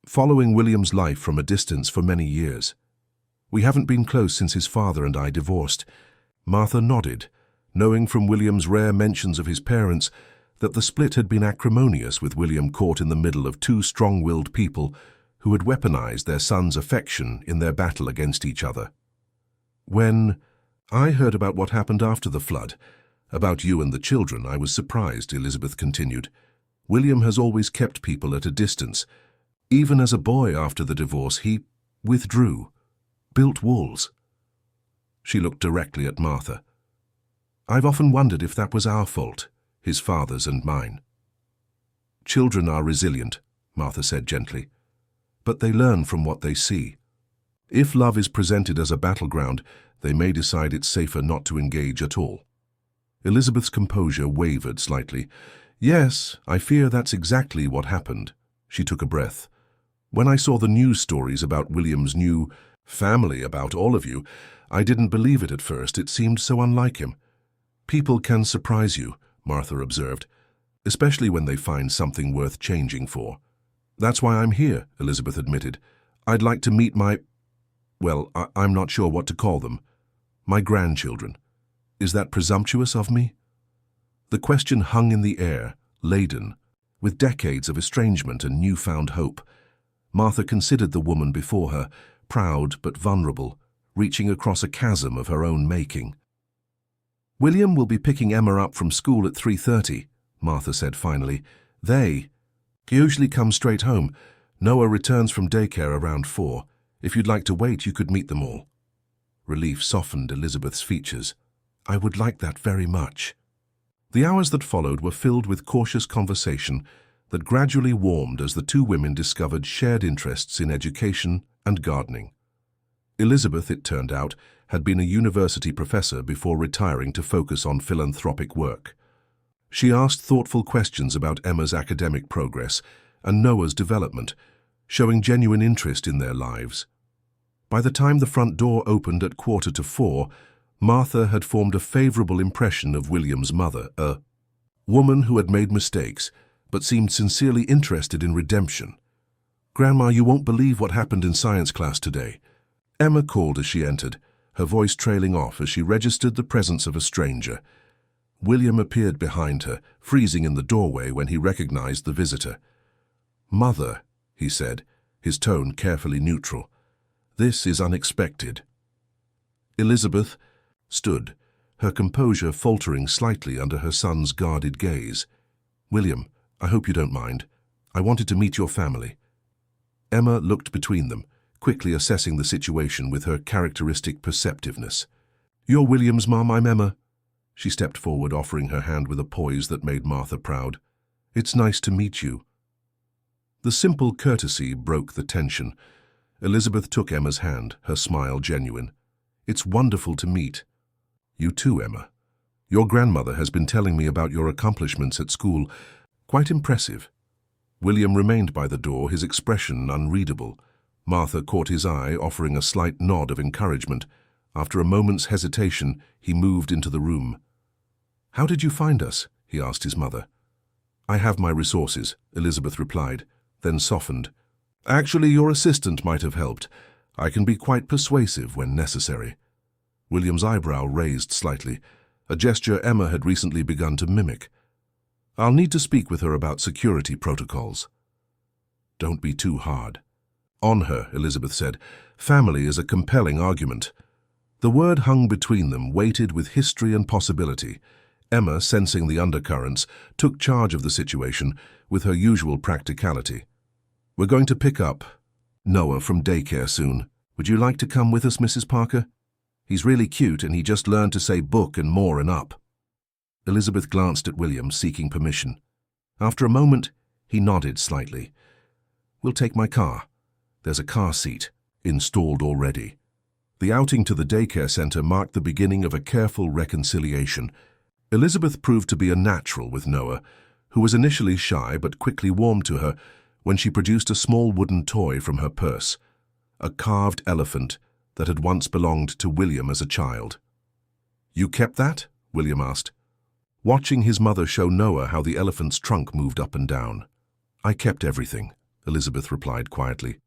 following William's life from a distance for many years. We haven't been close since his father and I divorced." Martha nodded, knowing from William's rare mentions of his parents that the split had been acrimonious, with William caught in the middle of two strong-willed people who had weaponized their son's affection in their battle against each other. "When I heard about what happened after the flood, about you and the children, I was surprised," Elizabeth continued. "William has always kept people at a distance. Even as a boy after the divorce, he withdrew, built walls." She looked directly at Martha. "I've often wondered if that was our fault, his father's and mine." "Children are resilient," Martha said gently, "but they learn from what they see. If love is presented as a battleground, they may decide it's safer not to engage at all." Elizabeth's composure wavered slightly. "Yes, I fear that's exactly what happened." She took a breath. "When I saw the news stories about William's new family, about all of you, I didn't believe it at first. It seemed so unlike him." "People can surprise you," Martha observed, "especially when they find something worth changing for." "That's why I'm here," Elizabeth admitted. "I'd like to meet I'm not sure what to call them. My grandchildren. Is that presumptuous of me?" The question hung in the air, laden with decades of estrangement and newfound hope. Martha considered the woman before her, proud but vulnerable, reaching across a chasm of her own making. "William will be picking Emma up from school at 3:30, Martha said finally. He usually comes straight home. Noah returns from daycare around 4. If you'd like to wait, you could meet them all." Relief softened Elizabeth's features. "I would like that very much." The hours that followed were filled with cautious conversation that gradually warmed as the two women discovered shared interests in education and gardening. Elizabeth, it turned out, had been a university professor before retiring to focus on philanthropic work. She asked thoughtful questions about Emma's academic progress and Noah's development, showing genuine interest in their lives. By the time the front door opened at 3:45, Martha had formed a favorable impression of William's mother, a woman who had made mistakes, but seemed sincerely interested in redemption. "Grandma, you won't believe what happened in science class today," Emma called as she entered, her voice trailing off as she registered the presence of a stranger. William appeared behind her, freezing in the doorway when he recognized the visitor. "Mother," he said, his tone carefully neutral, "this is unexpected." Elizabeth stood, her composure faltering slightly under her son's guarded gaze. "William, I hope you don't mind. I wanted to meet your family." Emma looked between them, quickly assessing the situation with her characteristic perceptiveness. "You're William's mom, I'm Emma." She stepped forward, offering her hand with a poise that made Martha proud. "It's nice to meet you." The simple courtesy broke the tension. Elizabeth took Emma's hand, her smile genuine. "It's wonderful to meet." "You too, Emma. Your grandmother has been telling me about your accomplishments at school. Quite impressive." William remained by the door, his expression unreadable. Martha caught his eye, offering a slight nod of encouragement. After a moment's hesitation, he moved into the room. "How did you find us?" he asked his mother. "I have my resources," Elizabeth replied, then softened. "Actually, your assistant might have helped. I can be quite persuasive when necessary." William's eyebrow raised slightly, a gesture Emma had recently begun to mimic. "I'll need to speak with her about security protocols." "Don't be too hard." "On her," Elizabeth said. "Family is a compelling argument." The word hung between them, weighted with history and possibility. Emma, sensing the undercurrents, took charge of the situation with her usual practicality. "We're going to pick up Noah from daycare soon. Would you like to come with us, Mrs. Parker? He's really cute and he just learned to say book and more and up." Elizabeth glanced at William, seeking permission. After a moment, he nodded slightly. "We'll take my car. There's a car seat, installed already." The outing to the daycare center marked the beginning of a careful reconciliation. Elizabeth proved to be a natural with Noah, who was initially shy but quickly warmed to her when she produced a small wooden toy from her purse, a carved elephant that had once belonged to William as a child. "You kept that?" William asked, watching his mother show Noah how the elephant's trunk moved up and down. "I kept everything," Elizabeth replied quietly.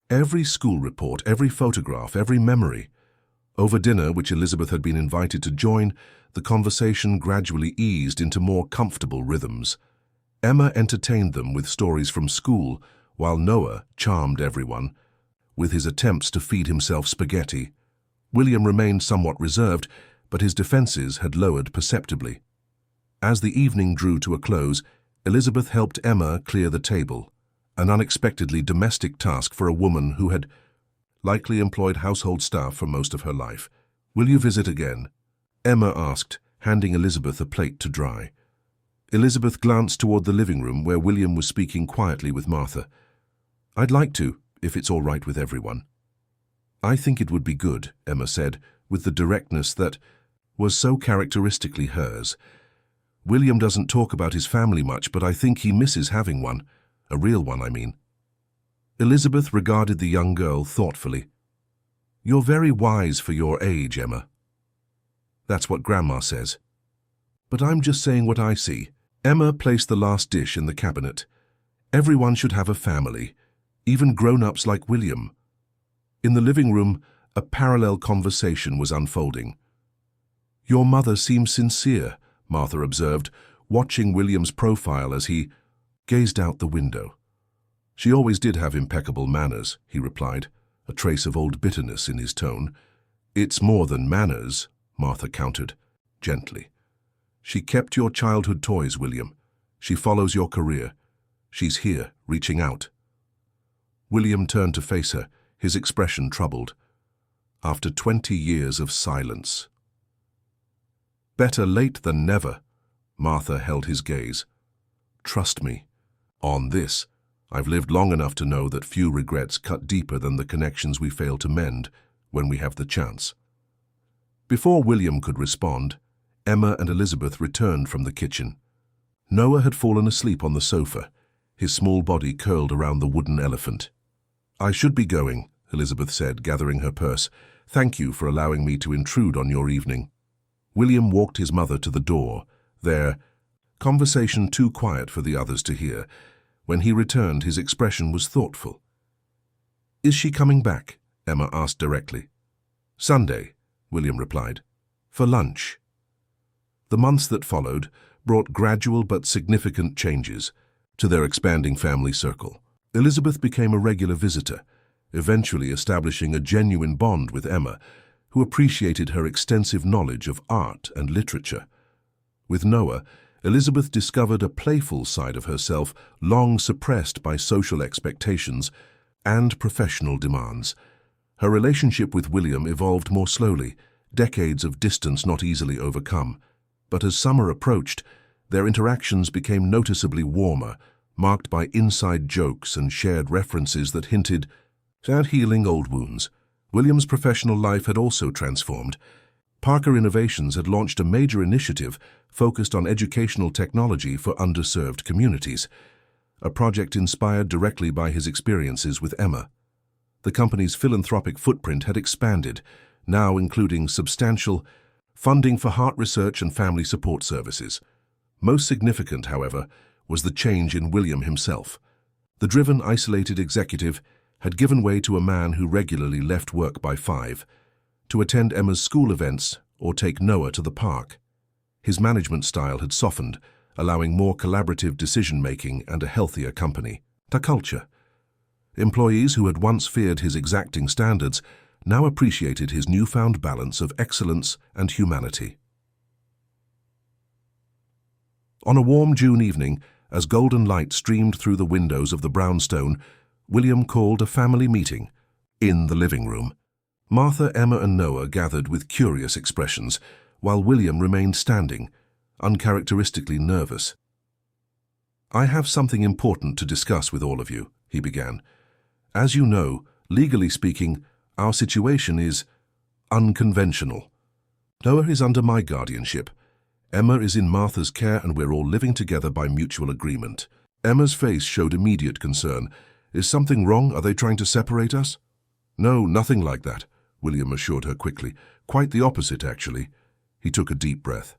"Every school report, every photograph, every memory." Over dinner, which Elizabeth had been invited to join, the conversation gradually eased into more comfortable rhythms. Emma entertained them with stories from school, while Noah charmed everyone with his attempts to feed himself spaghetti. William remained somewhat reserved, but his defenses had lowered perceptibly. As the evening drew to a close, Elizabeth helped Emma clear the table, an unexpectedly domestic task for a woman who had likely employed household staff for most of her life. "Will you visit again?" Emma asked, handing Elizabeth a plate to dry. Elizabeth glanced toward the living room where William was speaking quietly with Martha. "I'd like to, if it's all right with everyone." "I think it would be good," Emma said, with the directness that was so characteristically hers. "William doesn't talk about his family much, but I think he misses having one. A real one, I mean." Elizabeth regarded the young girl thoughtfully. "You're very wise for your age, Emma." "That's what Grandma says." "But I'm just saying what I see." Emma placed the last dish in the cabinet. "Everyone should have a family, even grown-ups like William." In the living room, a parallel conversation was unfolding. "Your mother seems sincere," Martha observed, watching William's profile as he gazed out the window. "She always did have impeccable manners," he replied, a trace of old bitterness in his tone. "It's more than manners," Martha countered, gently. "She kept your childhood toys, William. She follows your career. She's here, reaching out." William turned to face her, his expression troubled. After 20 years of silence. "Better late than never," Martha held his gaze. "Trust me. On this, I've lived long enough to know that few regrets cut deeper than the connections we fail to mend when we have the chance." Before William could respond, Emma and Elizabeth returned from the kitchen. Noah had fallen asleep on the sofa, his small body curled around the wooden elephant. "I should be going," Elizabeth said, gathering her purse. "Thank you for allowing me to intrude on your evening." William walked his mother to the door. Their conversation too quiet for the others to hear. When he returned, his expression was thoughtful. "Is she coming back?" Emma asked directly. "Sunday," William replied. "For lunch." The months that followed brought gradual but significant changes to their expanding family circle. Elizabeth became a regular visitor, eventually establishing a genuine bond with Emma, who appreciated her extensive knowledge of art and literature. With Noah, Elizabeth discovered a playful side of herself long suppressed by social expectations and professional demands. Her relationship with William evolved more slowly, decades of distance not easily overcome. But as summer approached, their interactions became noticeably warmer, marked by inside jokes and shared references that hinted at healing old wounds. William's professional life had also transformed. Parker Innovations had launched a major initiative focused on educational technology for underserved communities, a project inspired directly by his experiences with Emma. The company's philanthropic footprint had expanded, now including substantial funding for heart research and family support services. Most significant, however, was the change in William himself. The driven, isolated executive had given way to a man who regularly left work by 5 to attend Emma's school events or take Noah to the park. His management style had softened, allowing more collaborative decision-making and a healthier company culture. Employees who had once feared his exacting standards now appreciated his newfound balance of excellence and humanity. On a warm June evening, as golden light streamed through the windows of the brownstone, William called a family meeting in the living room. Martha, Emma, and Noah gathered with curious expressions, while William remained standing, uncharacteristically nervous. "I have something important to discuss with all of you," he began. "As you know, legally speaking, our situation is unconventional. Noah is under my guardianship. Emma is in Martha's care, and we're all living together by mutual agreement." Emma's face showed immediate concern. "Is something wrong? Are they trying to separate us?" "No, nothing like that," William assured her quickly. "Quite the opposite, actually." He took a deep breath.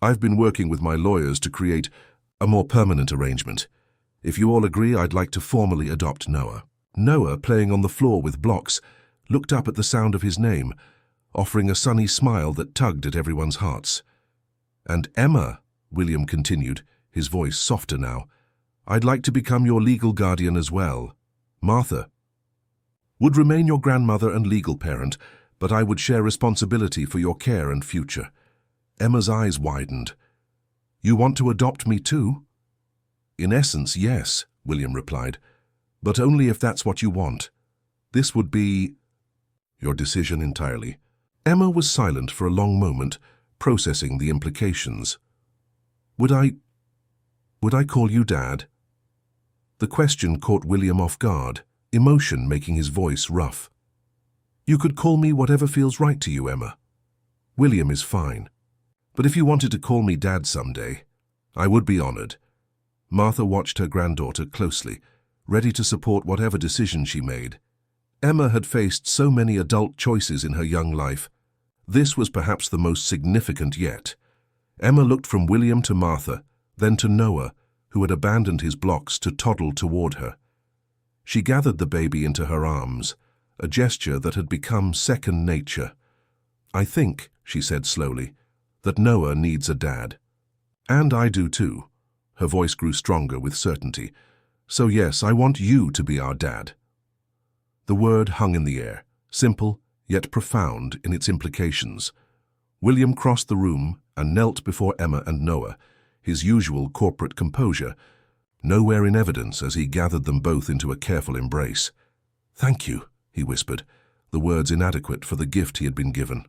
"I've been working with my lawyers to create a more permanent arrangement. If you all agree, I'd like to formally adopt Noah." Noah, playing on the floor with blocks, looked up at the sound of his name, offering a sunny smile that tugged at everyone's hearts. "And Emma," William continued, his voice softer now, "I'd like to become your legal guardian as well. Martha would remain your grandmother and legal parent, but I would share responsibility for your care and future." Emma's eyes widened. "You want to adopt me too?" "In essence, yes," William replied, "but only if that's what you want. This would be your decision entirely." Emma was silent for a long moment, processing the implications. Would I call you Dad?" The question caught William off guard, emotion making his voice rough. "You could call me whatever feels right to you, Emma. William is fine. But if you wanted to call me Dad someday, I would be honored." Martha watched her granddaughter closely, ready to support whatever decision she made. Emma had faced so many adult choices in her young life. This was perhaps the most significant yet. Emma looked from William to Martha, then to Noah, who had abandoned his blocks to toddle toward her. She gathered the baby into her arms, a gesture that had become second nature. "I think," she said slowly, "that Noah needs a dad. And I do too." Her voice grew stronger with certainty. "So yes, I want you to be our dad." The word hung in the air, simple yet profound in its implications. William crossed the room and knelt before Emma and Noah, his usual corporate composure, nowhere in evidence as he gathered them both into a careful embrace. "Thank you," he whispered, the words inadequate for the gift he had been given.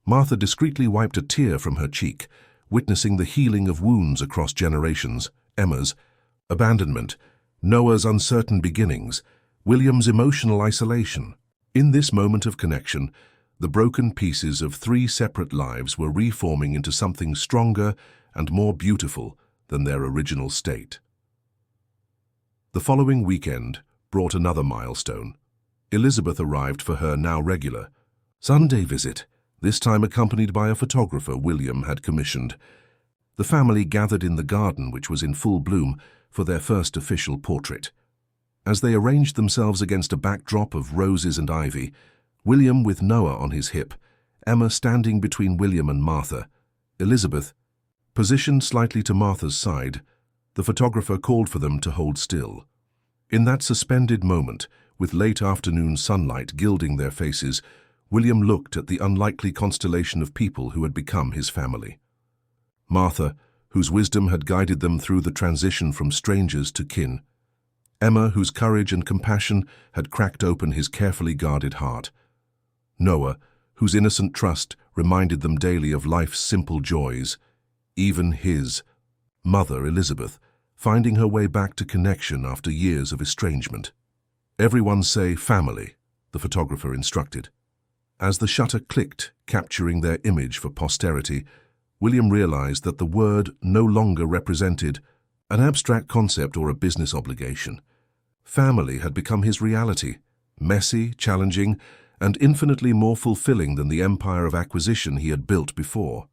Martha discreetly wiped a tear from her cheek, witnessing the healing of wounds across generations, Emma's abandonment, Noah's uncertain beginnings, William's emotional isolation. In this moment of connection, the broken pieces of 3 separate lives were reforming into something stronger and more beautiful than their original state. The following weekend brought another milestone. Elizabeth arrived for her now regular Sunday visit, this time accompanied by a photographer William had commissioned. The family gathered in the garden, which was in full bloom, for their first official portrait. As they arranged themselves against a backdrop of roses and ivy, William with Noah on his hip, Emma standing between William and Martha, Elizabeth, positioned slightly to Martha's side, the photographer called for them to hold still. In that suspended moment, with late afternoon sunlight gilding their faces, William looked at the unlikely constellation of people who had become his family. Martha, whose wisdom had guided them through the transition from strangers to kin. Emma, whose courage and compassion had cracked open his carefully guarded heart. Noah, whose innocent trust reminded them daily of life's simple joys. Even his mother, Elizabeth, finding her way back to connection after years of estrangement. "Everyone say family," the photographer instructed. As the shutter clicked, capturing their image for posterity, William realized that the word no longer represented an abstract concept or a business obligation. Family had become his reality, messy, challenging, and infinitely more fulfilling than the empire of acquisition he had built before.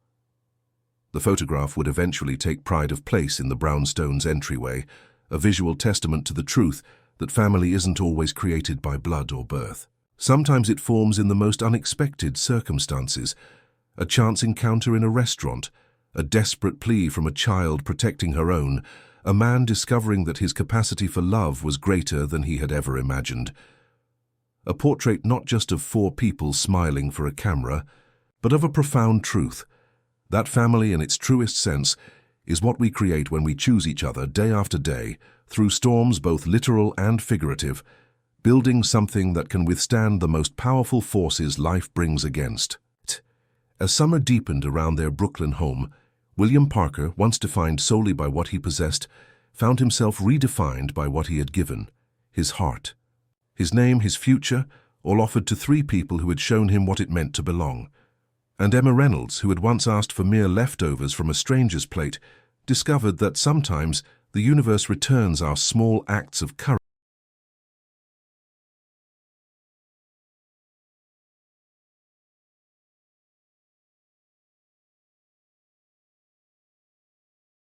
The photograph would eventually take pride of place in the brownstone's entryway, a visual testament to the truth that family isn't always created by blood or birth. Sometimes it forms in the most unexpected circumstances, a chance encounter in a restaurant, a desperate plea from a child protecting her own, a man discovering that his capacity for love was greater than he had ever imagined. A portrait not just of four people smiling for a camera, but of a profound truth. That family in its truest sense is what we create when we choose each other day after day, through storms both literal and figurative, building something that can withstand the most powerful forces life brings against. As summer deepened around their Brooklyn home, William Parker, once defined solely by what he possessed, found himself redefined by what he had given, his heart. His name, his future, all offered to three people who had shown him what it meant to belong. And Emma Reynolds, who had once asked for mere leftovers from a stranger's plate, discovered that sometimes the universe returns our small acts of courage.